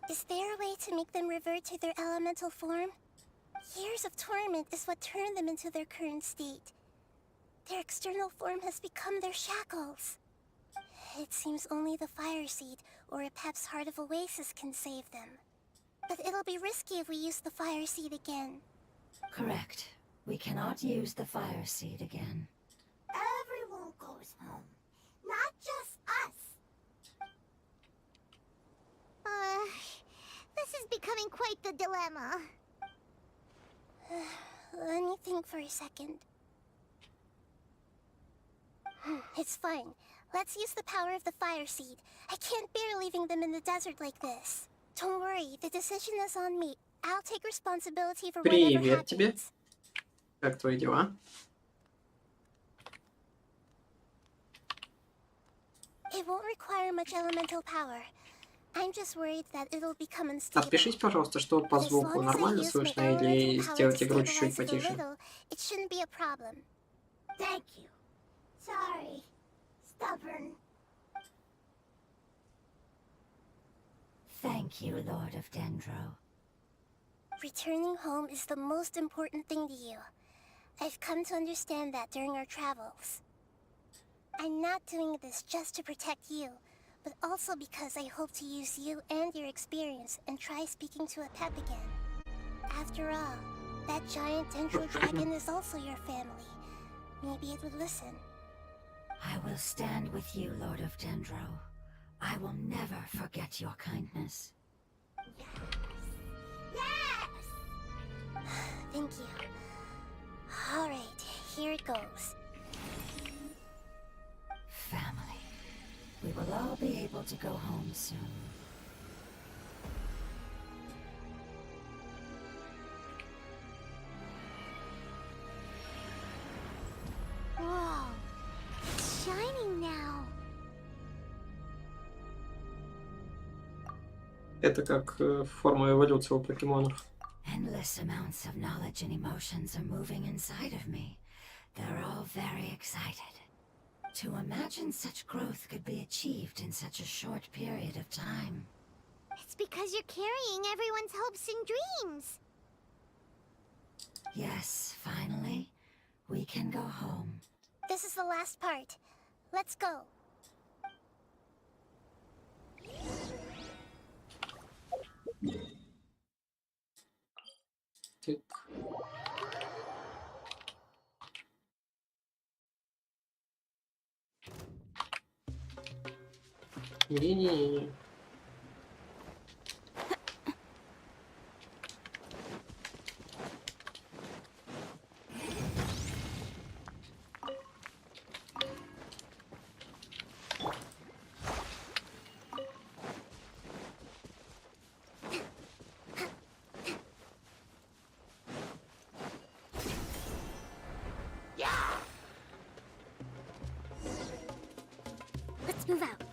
S3: Is there a way to make them revert to their elemental form? Years of torment is what turned them into their current state. Their external form has become their shackles. It seems only the Fire Seed or Apep's Heart of Oasis can save them. But it'll be risky if we use the Fire Seed again.
S5: Correct. We cannot use the Fire Seed again.
S4: Everyone goes home, not just us. This is becoming quite the dilemma.
S3: Let me think for a second. It's fine. Let's use the power of the Fire Seed. I can't bear leaving them in the desert like this. Don't worry, the decision is on me. I'll take responsibility for whatever
S2: Привет тебе.
S3: happens.
S2: Как твои дела?
S3: It won't require much elemental power. I'm just worried that it'll become unstable.
S2: Отпишись, пожалуйста, что по
S3: But as
S2: звуку
S3: long as I
S2: нормально
S3: use my
S2: слышно или
S3: elemental power
S2: сделать
S3: to
S2: игру чуть-чуть
S3: stabilize it a
S2: потише?
S3: little, it shouldn't be a problem.
S4: Thank you. Sorry. Stubborn.
S5: Thank you, Lord of Dendro.
S3: Returning home is the most important thing to you. I've come to understand that during our travels. I'm not doing this just to protect you, but also because I hope to use you and your experience and try speaking to Apep again. After all, that giant Dendro dragon is also your family. Maybe it would listen.
S5: I will stand with you, Lord of Dendro. I will never forget your kindness.
S4: Yes!
S3: Thank you. Alright, here it goes.
S5: Family. We will all be able to go home soon.
S4: Whoa. It's shining now.
S2: Это как форма эволюции у покемонов.
S5: Endless amounts of knowledge and emotions are moving inside of me. They're all very excited. To imagine such growth could be achieved in such a short period of time.
S4: It's because you're carrying everyone's hopes and dreams.
S5: Yes, finally, we can go home.
S3: This is the last part. Let's go.
S2: Тык. Не-не-не.
S3: Let's move out.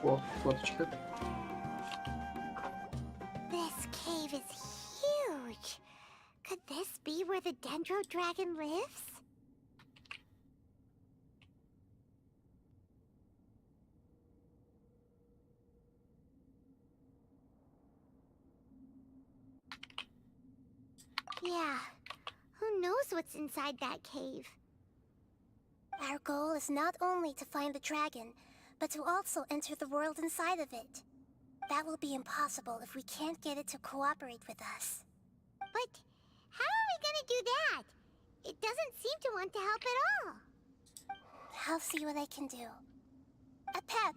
S2: О, фоточка.
S4: This cave is huge. Could this be where the Dendro Dragon lives? Yeah. Who knows what's inside that cave?
S3: Our goal is not only to find the dragon, but to also enter the world inside of it. That will be impossible if we can't get it to cooperate with us.
S4: But how are we gonna do that? It doesn't seem to want to help at all.
S3: I'll see what I can do. Apep,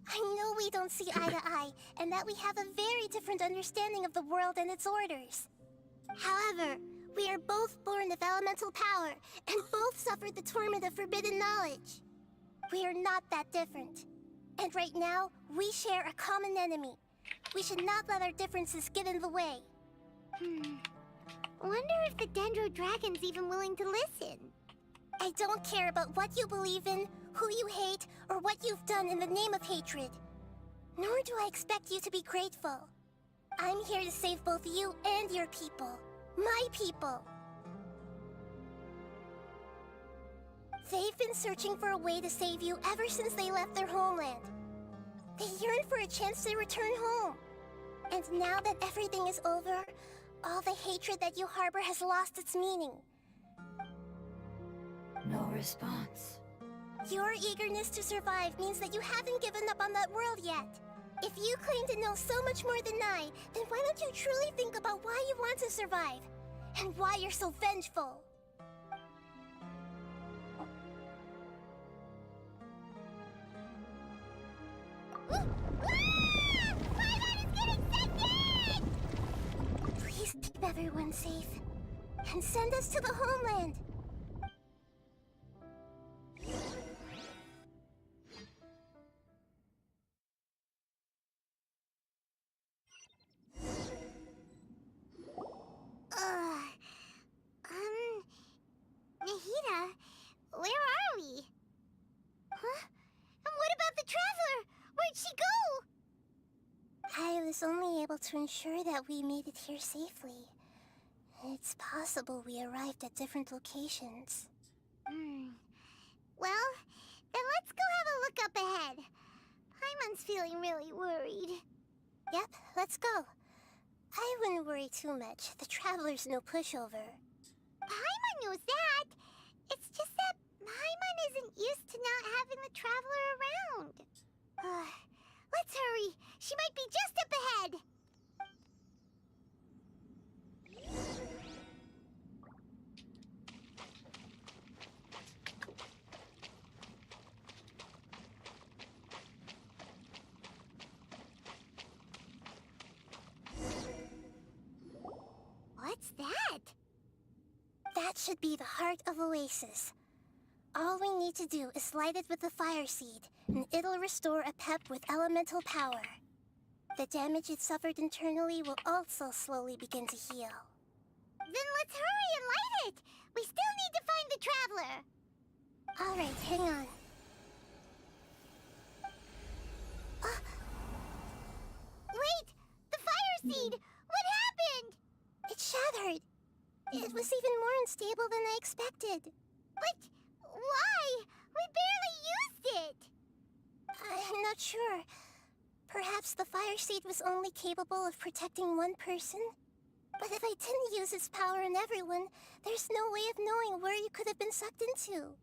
S3: I know we don't see eye to eye, and that we have a very different understanding of the world and its orders. However, we are both born of elemental power, and both suffered the torment of forbidden knowledge. We are not that different. And right now, we share a common enemy. We should not let our differences get in the way.
S4: Wonder if the Dendro Dragon's even willing to listen.
S3: I don't care about what you believe in, who you hate, or what you've done in the name of hatred. Nor do I expect you to be grateful. I'm here to save both you and your people. My people. They've been searching for a way to save you ever since they left their homeland. They yearn for a chance to return home. And now that everything is over, all the hatred that you harbor has lost its meaning.
S5: No response.
S3: Your eagerness to survive means that you haven't given up on that world yet. If you claim to know so much more than I, then why don't you truly think about why you want to survive? And why you're so vengeful? Please keep everyone safe. And send us to the homeland.
S4: Nahida, where are we? Huh? And what about the traveler? Where'd she go?
S3: I was only able to ensure that we made it here safely. It's possible we arrived at different locations.
S4: Well, then let's go have a look up ahead. Paimon's feeling really worried.
S3: Yep, let's go. I wouldn't worry too much. The traveler's no pushover.
S4: Paimon knows that. It's just that Paimon isn't used to not having the traveler around. Let's hurry. She might be just up ahead. What's that?
S3: That should be the heart of Oasis. All we need to do is light it with the fire seed, and it'll restore a pep with elemental power. The damage it suffered internally will also slowly begin to heal.
S4: Then let's hurry and light it! We still need to find the traveler!
S3: Alright, hang on.
S4: Wait! The fire seed! What happened?
S3: It shattered! It was even more unstable than I expected.
S4: But why? We barely used it!
S3: I'm not sure. Perhaps the fire seed was only capable of protecting one person? But if I didn't use its power on everyone, there's no way of knowing where you could have been sucked into.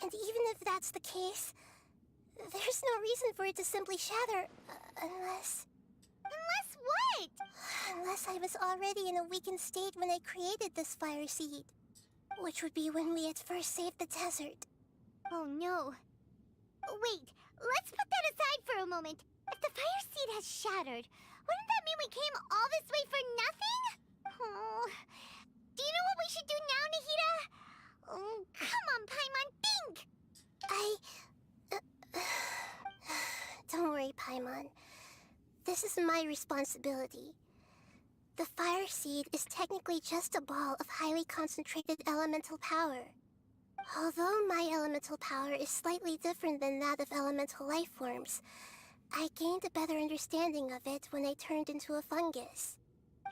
S3: And even if that's the case, there's no reason for it to simply shatter, unless...
S4: Unless what?
S3: Unless I was already in a weakened state when I created this fire seed. Which would be when we had first saved the desert.
S4: Oh no. Wait, let's put that aside for a moment. If the fire seed has shattered, wouldn't that mean we came all this way for nothing? Oh. Do you know what we should do now, Nahida? Oh, come on, Paimon, think!
S3: Don't worry, Paimon. This is my responsibility. The fire seed is technically just a ball of highly concentrated elemental power. Although my elemental power is slightly different than that of elemental life forms, I gained a better understanding of it when I turned into a fungus.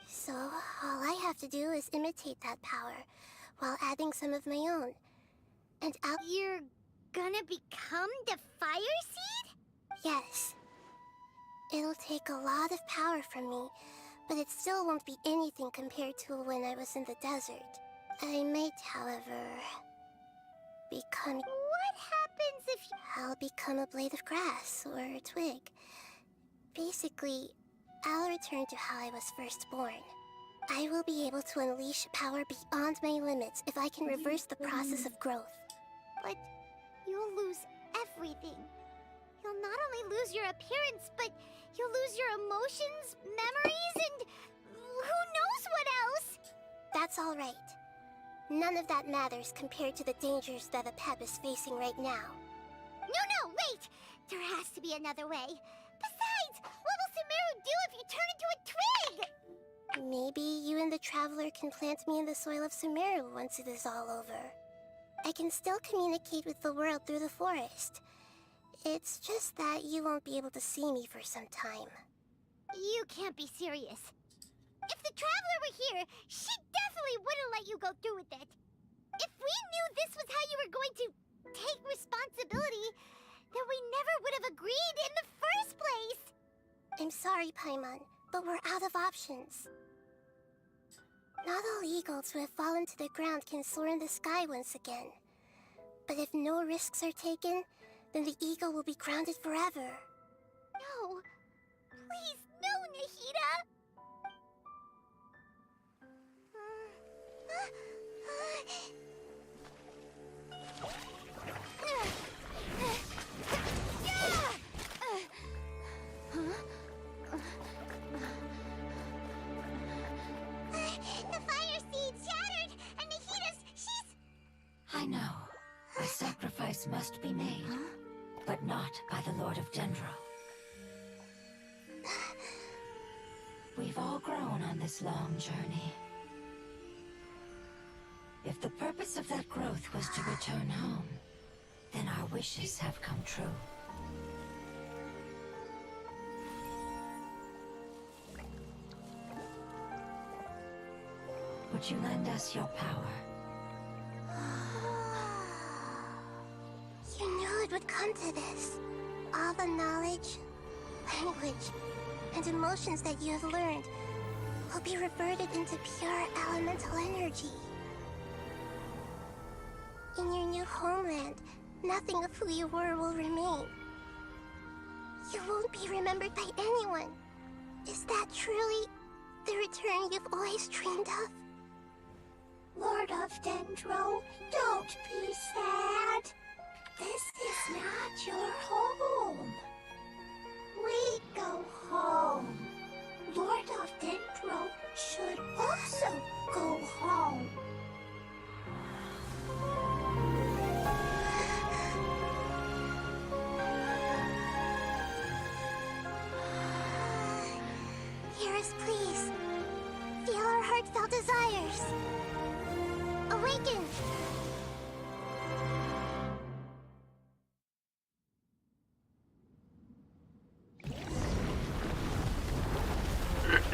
S3: So, all I have to do is imitate that power, while adding some of my own. And
S4: You're gonna become the fire seed?
S3: Yes. It'll take a lot of power from me, but it still won't be anything compared to when I was in the desert. I might, however, become...
S4: What happens if you...
S3: I'll become a blade of grass, or a twig. Basically, I'll return to how I was first born. I will be able to unleash power beyond my limits if I can reverse the process of growth.
S4: But you'll lose everything. You'll not only lose your appearance, but you'll lose your emotions, memories, and who knows what else?
S3: That's all right. None of that matters compared to the dangers that the Pep is facing right now.
S4: No, No, wait! There has to be another way. Besides, what will Sumeru do if you turn into a twig?
S3: Maybe you and the Traveler can plant me in the soil of Sumeru once it is all over. I can still communicate with the world through the forest. It's just that you won't be able to see me for some time.
S4: You can't be serious. If the Traveler were here, she definitely wouldn't let you go through with it. If we knew this was how you were going to take responsibility, then we never would have agreed in the first place.
S3: I'm sorry, Paimon, but we're out of options. Not all eagles who have fallen to the ground can soar in the sky once again. But if no risks are taken, then the eagle will be grounded forever.
S4: No. Please, no, Nahida!
S3: The fire seed shattered, and she's...
S5: I know. A sacrifice must be made, but not by the Lord of Dendro. We've all grown on this long journey. If the purpose of that growth was to return home, then our wishes have come true. Would you lend us your power?
S3: You knew it would come to this. All the knowledge, language, and emotions that you have learned will be reverted into pure elemental energy. In your new homeland, nothing of who you were will remain. You won't be remembered by anyone. Is that truly the return you've always dreamed of?
S4: Lord of Dendro, don't be sad. This is not your home. We go home. Lord of Dendro should also go home.
S3: Hear us, please. Feel our heartfelt desires. Awaken!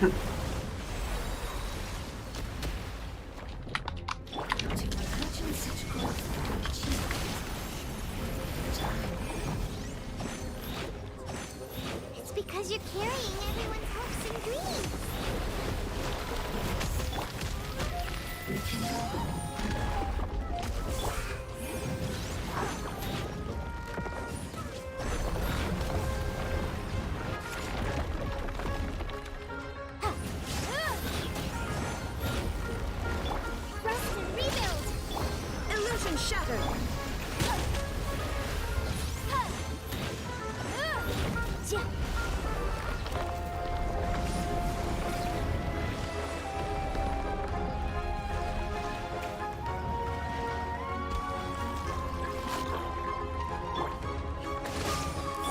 S5: To imagine such growth can achieve time.
S4: It's because you're carrying everyone's hopes and dreams.
S5: We can go home.
S4: Rest and rebuild.
S1: Illusion shattered.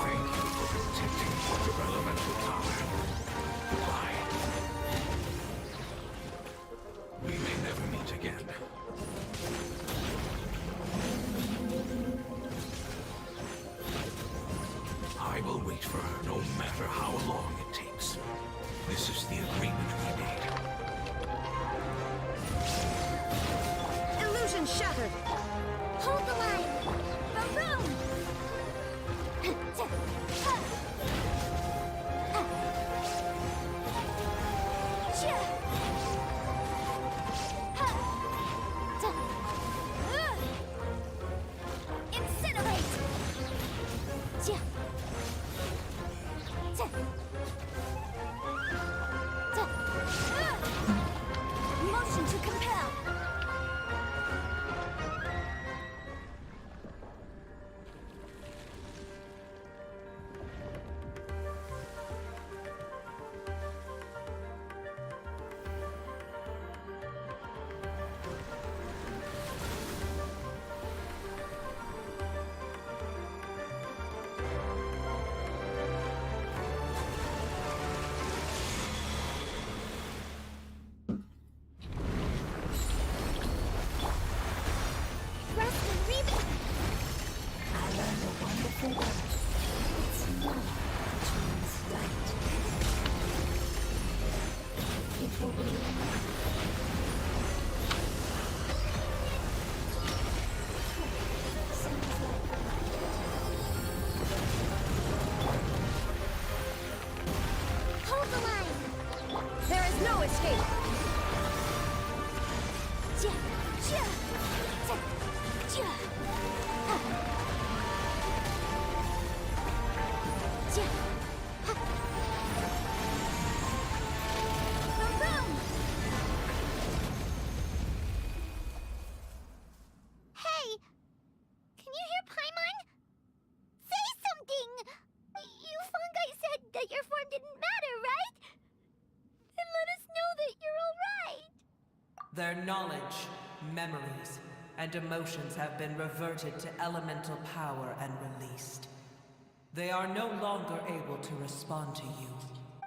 S6: Thank you for protecting your elemental power. Goodbye. We may never meet again. I will wait for her no matter how long it takes. This is the agreement we made.
S1: Illusion shattered.
S4: Hold the line. Baroom. Incinerate.
S8: Their knowledge, memories, and emotions have been reverted to elemental power and released. They are no longer able to respond to you.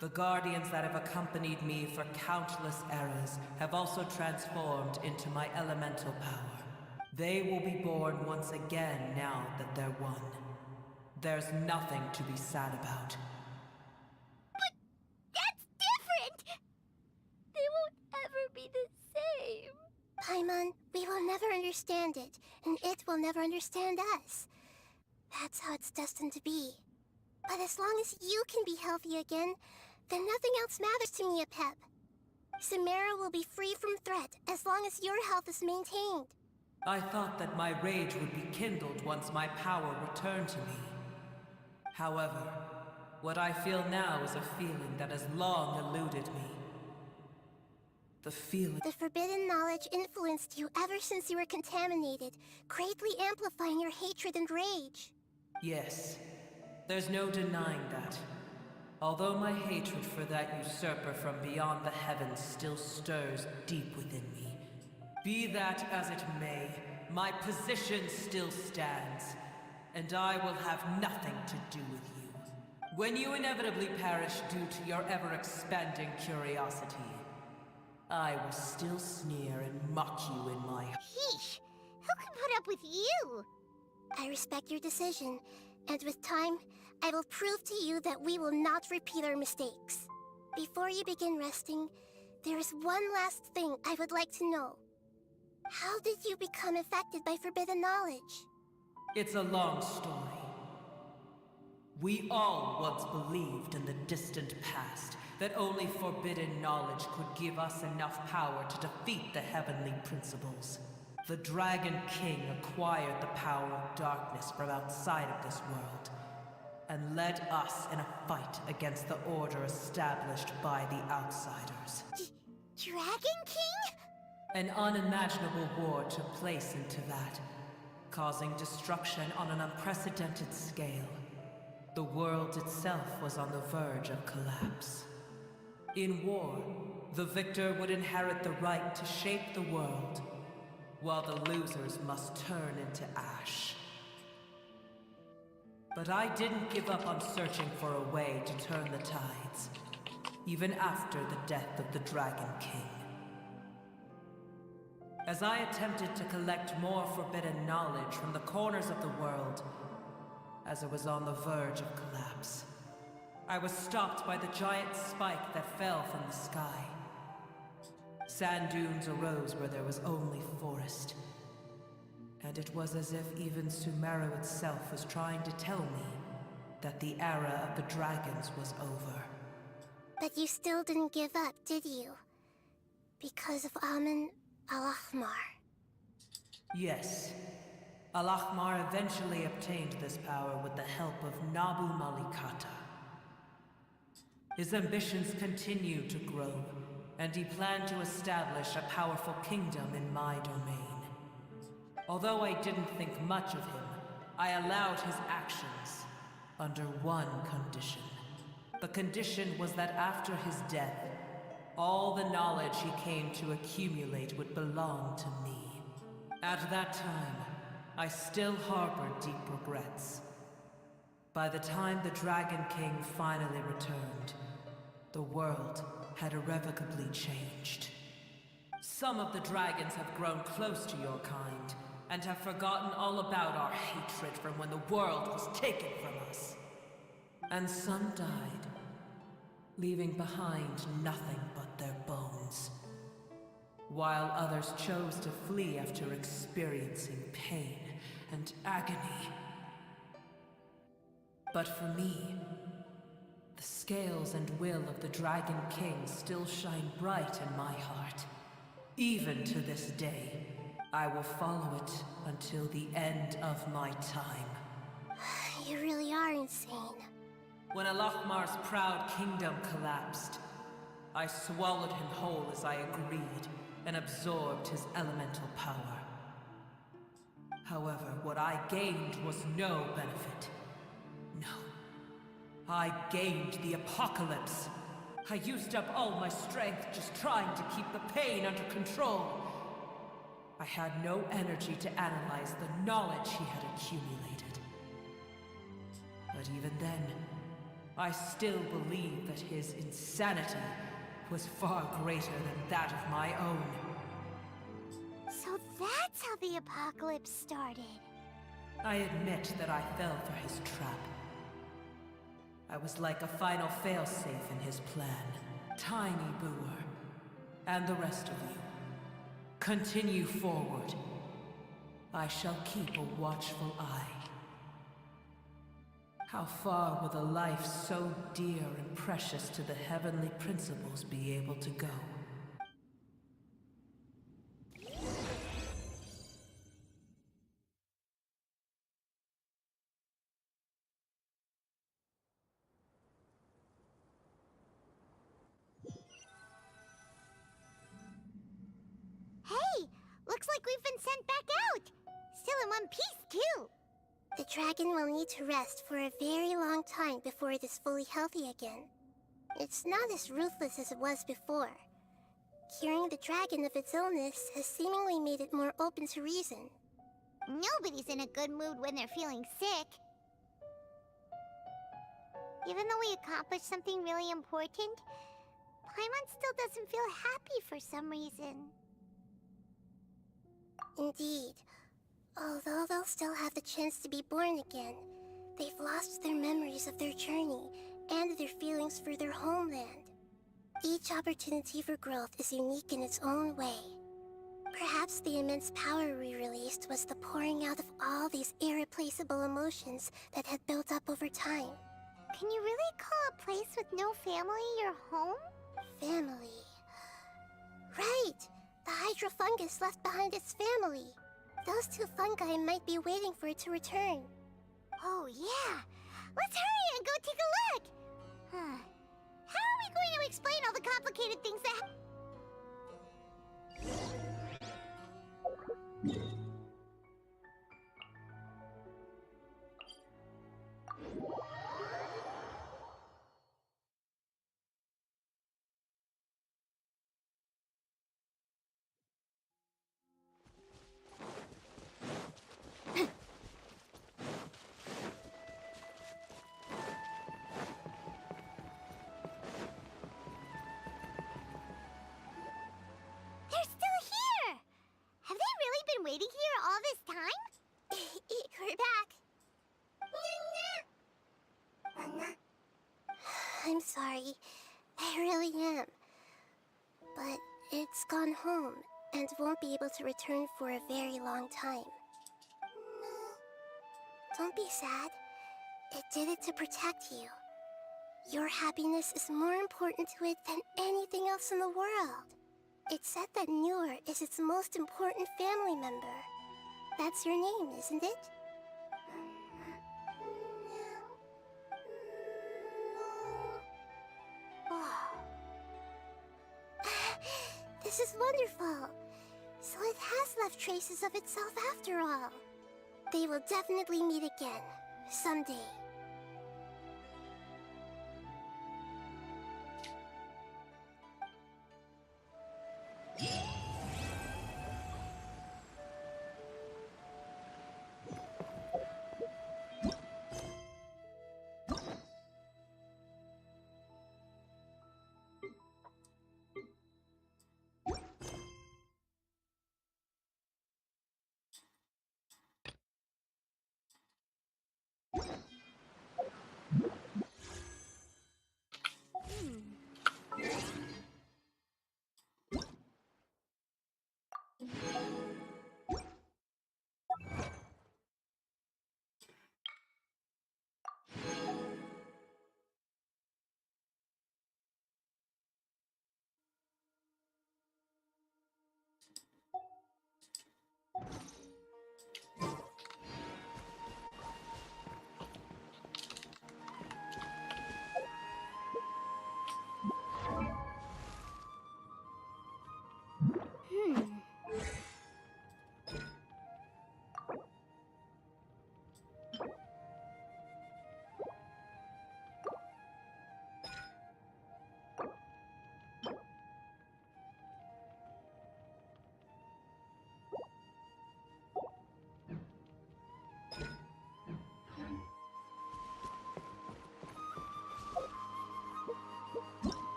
S8: The guardians that have accompanied me for countless eras have also transformed into my elemental power. They will be born once again now that they're one. There's nothing to be sad about.
S4: But that's different! They won't ever be the same.
S3: Paimon, we will never understand it, and it will never understand us. That's how it's destined to be. But as long as you can be healthy again, then nothing else matters to me, Apep. Samara will be free from threat as long as your health is maintained.
S8: I thought that my rage would be kindled once my power returned to me. However, what I feel now is a feeling that has long eluded me. The feeling...
S3: The forbidden knowledge influenced you ever since you were contaminated, greatly amplifying your hatred and rage.
S8: Yes, there's no denying that. Although my hatred for that usurper from beyond the heavens still stirs deep within me. Be that as it may, my position still stands, and I will have nothing to do with you. When you inevitably perish due to your ever-expanding curiosity, I will still sneer and mock you in my...
S4: Yeesh! Who can put up with you?
S3: I respect your decision, and with time, I will prove to you that we will not repeat our mistakes. Before you begin resting, there is one last thing I would like to know. How did you become affected by forbidden knowledge?
S8: It's a long story. We all once believed in the distant past that only forbidden knowledge could give us enough power to defeat the heavenly principles. The Dragon King acquired the power of darkness from outside of this world, and led us in a fight against the order established by the outsiders.
S4: Dragon King?
S8: An unimaginable war took place into that, causing destruction on an unprecedented scale. The world itself was on the verge of collapse. In war, the victor would inherit the right to shape the world, while the losers must turn into ash. But I didn't give up on searching for a way to turn the tides, even after the death of the Dragon King. As I attempted to collect more forbidden knowledge from the corners of the world, as it was on the verge of collapse, I was stopped by the giant spike that fell from the sky. Sand dunes arose where there was only forest. And it was as if even Sumeru itself was trying to tell me that the era of the dragons was over.
S3: But you still didn't give up, did you? Because of Amun Al-Ahmar.
S8: Yes. Al-Ahmar eventually obtained this power with the help of Nabu Malikata. His ambitions continued to grow, and he planned to establish a powerful kingdom in my domain. Although I didn't think much of him, I allowed his actions under one condition. The condition was that after his death, all the knowledge he came to accumulate would belong to me. At that time, I still harbored deep regrets. By the time the Dragon King finally returned, the world had irrevocably changed. Some of the dragons have grown close to your kind, and have forgotten all about our hatred from when the world was taken from us. And some died, leaving behind nothing but their bones. While others chose to flee after experiencing pain and agony. But for me, the scales and will of the Dragon King still shine bright in my heart. Even to this day, I will follow it until the end of my time.
S3: You really are insane.
S8: When Al-Ahmar's proud kingdom collapsed, I swallowed him whole as I agreed and absorbed his elemental power. However, what I gained was no benefit. No. I gained the apocalypse. I used up all my strength just trying to keep the pain under control. I had no energy to analyze the knowledge he had accumulated. But even then, I still believe that his insanity was far greater than that of my own.
S4: So that's how the apocalypse started.
S8: I admit that I fell for his trap. I was like a final failsafe in his plan. Tiny Brewer, and the rest of you, continue forward. I shall keep a watchful eye. How far will a life so dear and precious to the heavenly principles be able to go?
S4: Hey, looks like we've been sent back out. Still in one piece, too.
S3: The dragon will need to rest for a very long time before it is fully healthy again. It's not as ruthless as it was before. Curing the dragon of its illness has seemingly made it more open to reason.
S4: Nobody's in a good mood when they're feeling sick. Even though we accomplished something really important, Paimon still doesn't feel happy for some reason.
S3: Indeed. Although they'll still have the chance to be born again, they've lost their memories of their journey and their feelings for their homeland. Each opportunity for growth is unique in its own way. Perhaps the immense power we released was the pouring out of all these irreplaceable emotions that had built up over time.
S4: Can you really call a place with no family your home?
S3: Family. Right! The hydrofungus left behind its family. Those two fungi might be waiting for it to return.
S4: Oh, yeah. Let's hurry and go take a look. How are we going to explain all the complicated things that They're still here! Have they really been waiting here all this time?
S3: We're back. I'm sorry. I really am. But it's gone home and won't be able to return for a very long time. Don't be sad. It did it to protect you. Your happiness is more important to it than anything else in the world. It's said that Newer is its most important family member. That's your name, isn't it? Wow. This is wonderful. So it has left traces of itself after all. They will definitely meet again, someday.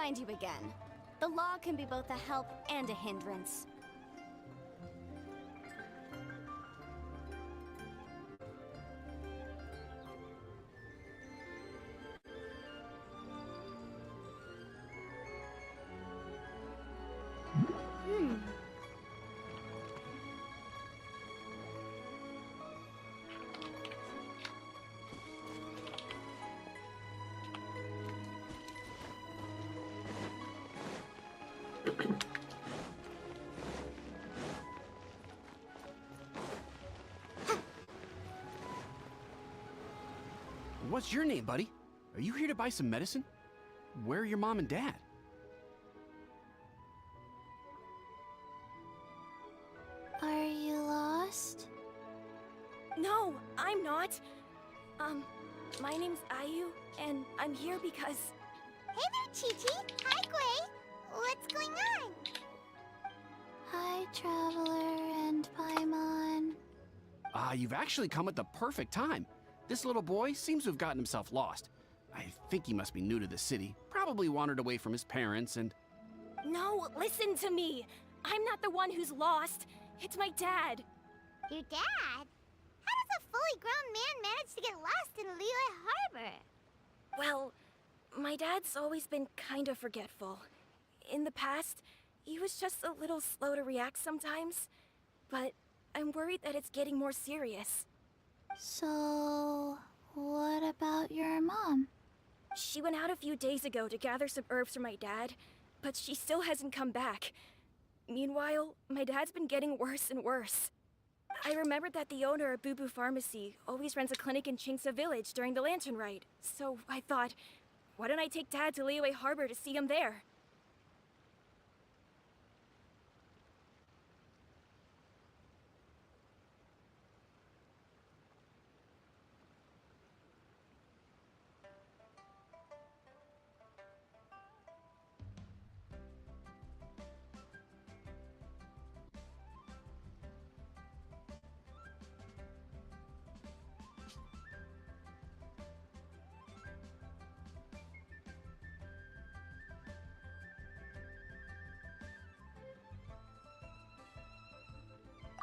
S1: find you again. The law can be both a help and a hindrance.
S9: What's your name, buddy? Are you here to buy some medicine? Where are your mom and dad?
S3: Are you lost?
S1: No, I'm not. My name's Ayu, and I'm here because...
S4: Hey there, Chi-Chi. Hi, Gui. What's going on?
S3: Hi, Traveler and Paimon.
S9: You've actually come at the perfect time. This little boy seems to have gotten himself lost. I think he must be new to the city. Probably wandered away from his parents and...
S1: No, listen to me. I'm not the one who's lost. It's my dad.
S4: Your dad? How does a fully grown man manage to get lost in Liyue Harbor?
S1: Well, my dad's always been kind of forgetful. In the past, he was just a little slow to react sometimes. But I'm worried that it's getting more serious.
S3: So, what about your mom?
S1: She went out a few days ago to gather some herbs for my dad, but she still hasn't come back. Meanwhile, my dad's been getting worse and worse. I remembered that the owner of Boo Boo Pharmacy always runs a clinic in Chingsa Village during the Lantern Ride, so I thought, why don't I take Dad to Liyue Harbor to see him there?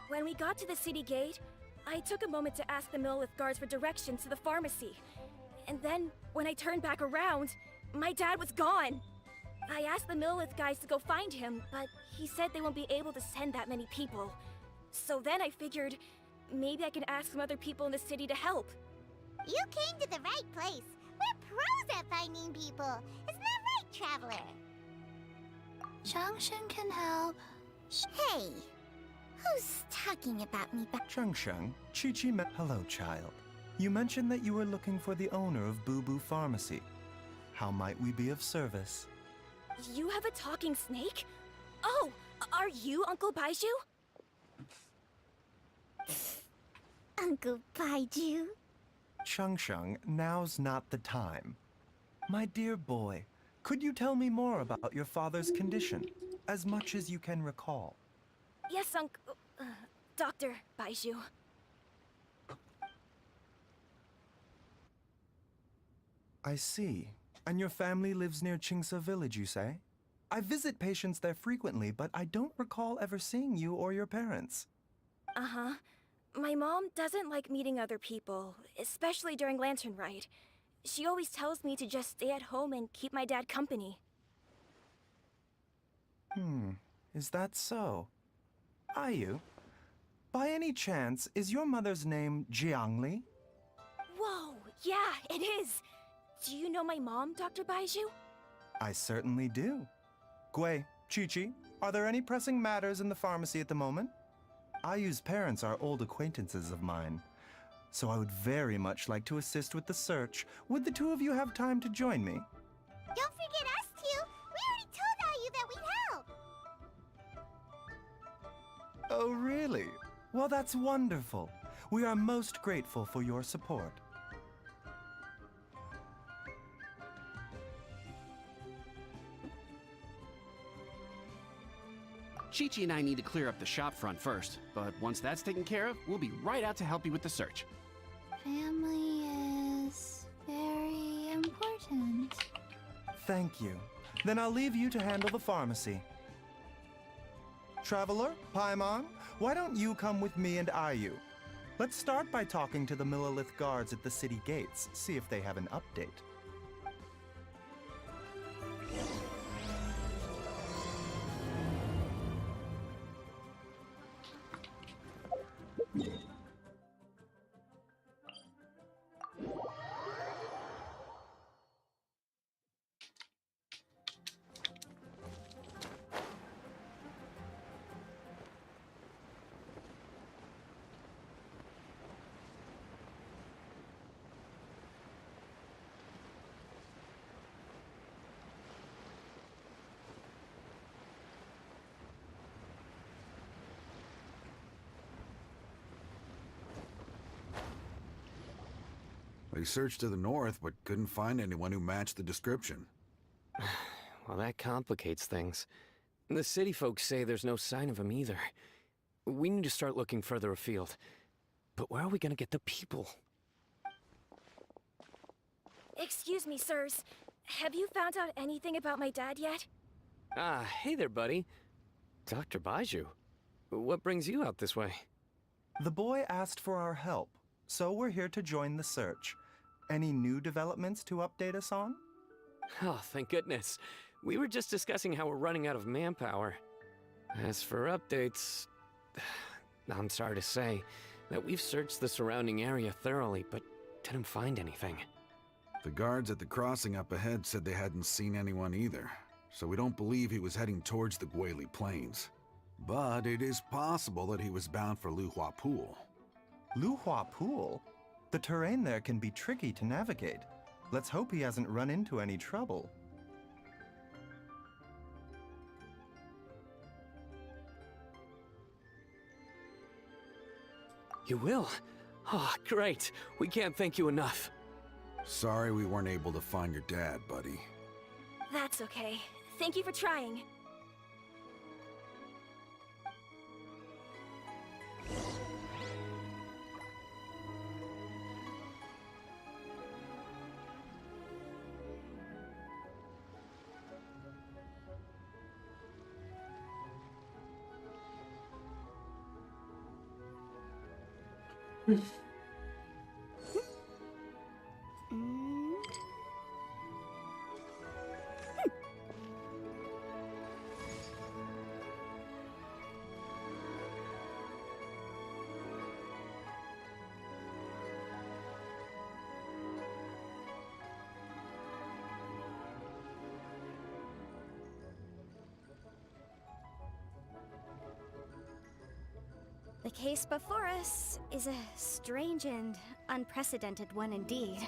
S1: When we got to the city gate, I took a moment to ask the Millith guards for directions to the pharmacy. And then, when I turned back around, my dad was gone. I asked the Millith guys to go find him, but he said they won't be able to send that many people. So then I figured, maybe I can ask some other people in the city to help.
S4: You came to the right place. We're pros at finding people. Isn't that right, Traveler?
S3: Changshan can help.
S4: Hey, who's talking about me back?
S10: Changsheng, Chi-Chi Hello, child. You mentioned that you were looking for the owner of Boo Boo Pharmacy. How might we be of service?
S1: You have a talking snake? Oh, are you Uncle Baiju?
S4: Uncle Baiju?
S10: Changsheng, now's not the time. My dear boy, could you tell me more about your father's condition, as much as you can recall?
S1: Yes, Dr. Baiju.
S10: I see. And your family lives near Chingsa Village, you say? I visit patients there frequently, but I don't recall ever seeing you or your parents.
S1: Uh-huh. My mom doesn't like meeting other people, especially during Lantern Ride. She always tells me to just stay at home and keep my dad company.
S10: Is that so? Ayu, by any chance, is your mother's name Jiangli?
S1: Whoa, yeah, it is! Do you know my mom, Dr. Baiju?
S10: I certainly do. Gui, Chi-Chi, are there any pressing matters in the pharmacy at the moment? Ayu's parents are old acquaintances of mine, so I would very much like to assist with the search. Would the two of you have time to join me?
S4: Don't forget us two. We already told Ayu that we'd help.
S10: Oh, really? Well, that's wonderful. We are most grateful for your support.
S9: Chi-Chi and I need to clear up the shop front first, but once that's taken care of, we'll be right out to help you with the search.
S3: Family is very important.
S10: Thank you. Then I'll leave you to handle the pharmacy. Traveler, Paimon, why don't you come with me and Ayu? Let's start by talking to the Millelith guards at the city gates, see if they have an update.
S11: We searched to the north, but couldn't find anyone who matched the description.
S12: Well, that complicates things. The city folks say there's no sign of him either. We need to start looking further afield. But where are we gonna get the people?
S1: Excuse me, sirs. Have you found out anything about my dad yet?
S12: Ah, hey there, buddy. Dr. Baiju. What brings you out this way?
S10: The boy asked for our help, so we're here to join the search. Any new developments to update us on?
S12: Oh, thank goodness. We were just discussing how we're running out of manpower. As for updates, I'm sorry to say that we've searched the surrounding area thoroughly, but didn't find anything.
S11: The guards at the crossing up ahead said they hadn't seen anyone either, so we don't believe he was heading towards the Guili Plains. But it is possible that he was bound for Luhua Pool.
S10: Luhua Pool? The terrain there can be tricky to navigate. Let's hope he hasn't run into any trouble.
S12: You will? Oh, great. We can't thank you enough.
S11: Sorry we weren't able to find your dad, buddy.
S1: That's okay. Thank you for trying.
S3: The case before us is a strange and unprecedented one indeed.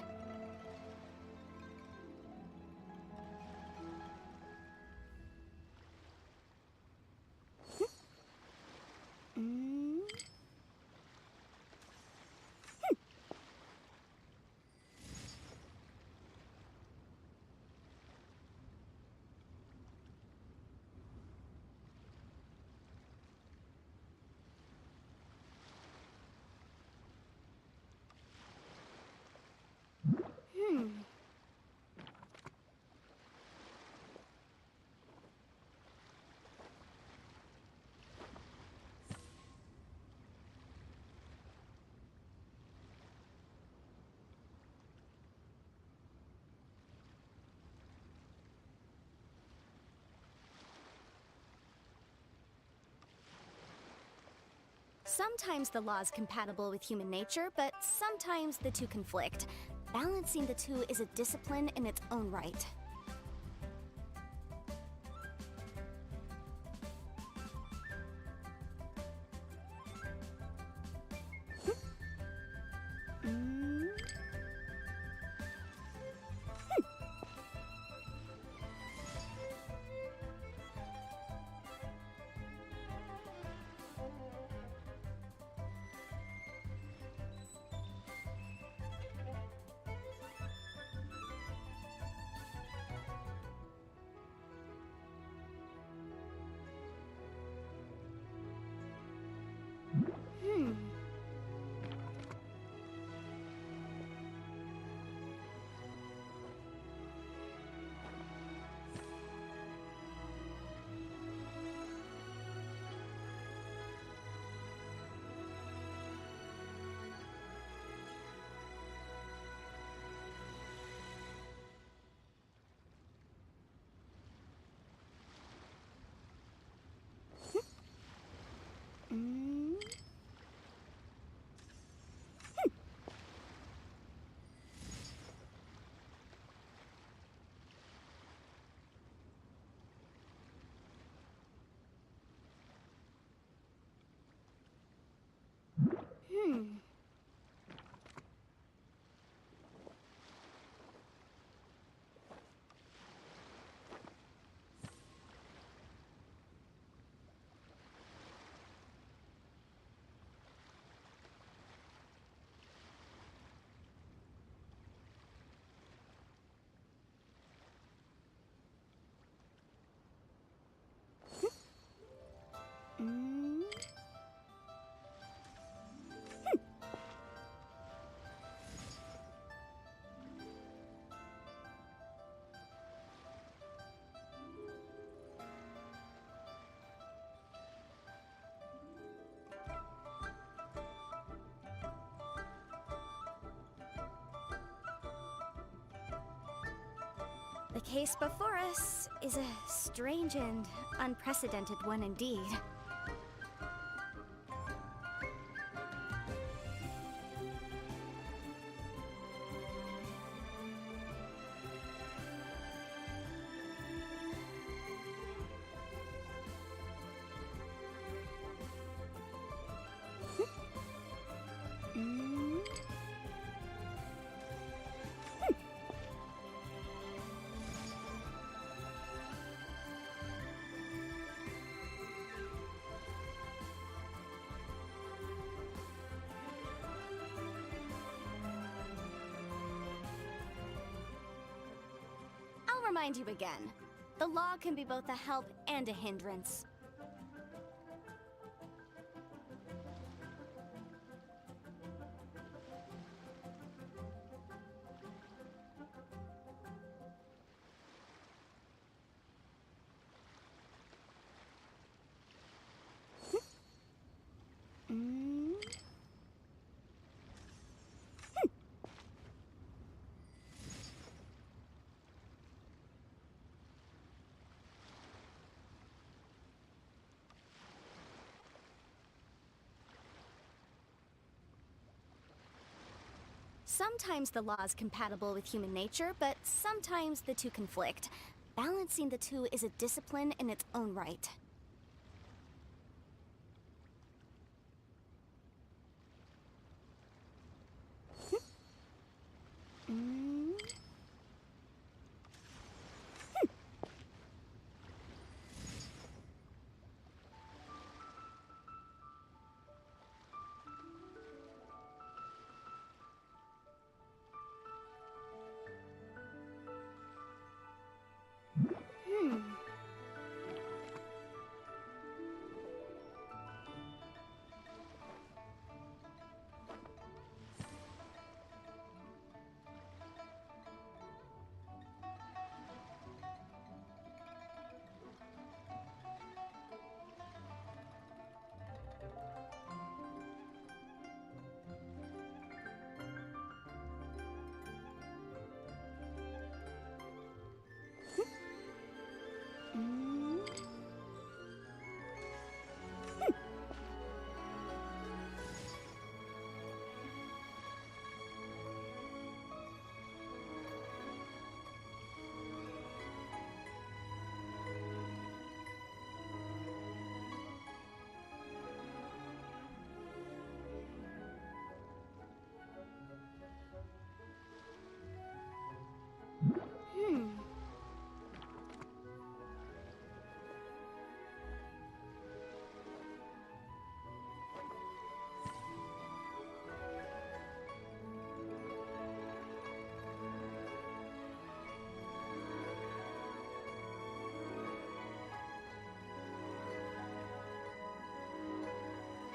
S3: Sometimes the law is compatible with human nature, but sometimes the two conflict. Balancing the two is a discipline in its own right. The case before us is a strange and unprecedented one indeed. I'll remind you again. The law can be both a help and a hindrance. Sometimes the law is compatible with human nature, but sometimes the two conflict. Balancing the two is a discipline in its own right.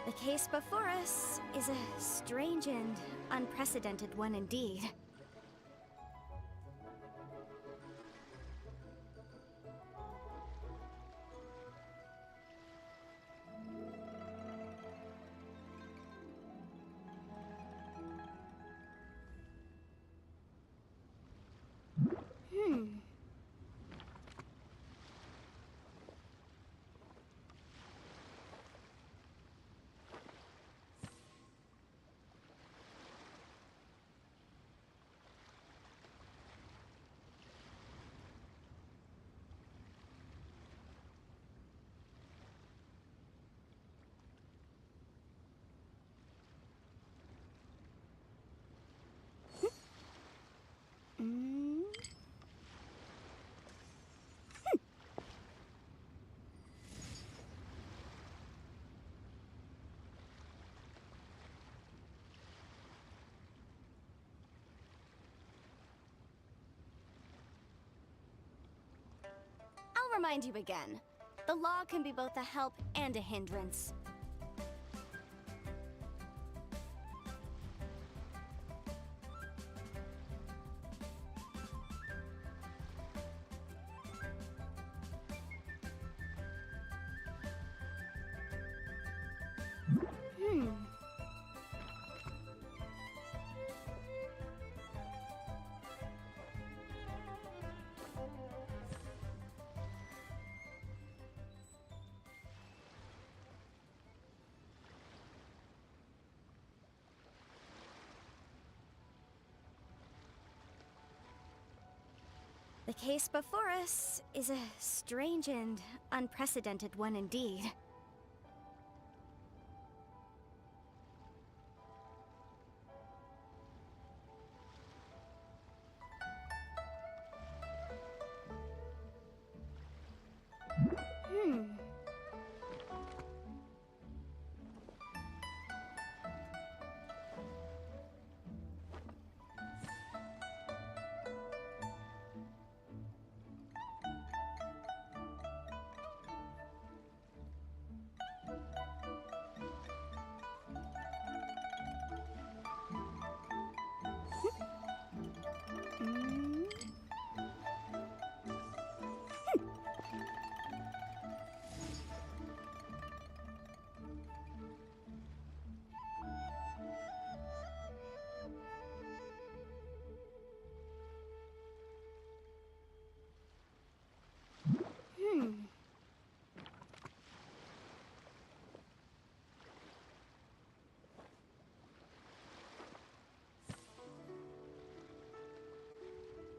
S3: The case before us is a strange and unprecedented one indeed. I'll remind you again. The law can be both a help and a hindrance. The case before us is a strange and unprecedented one indeed.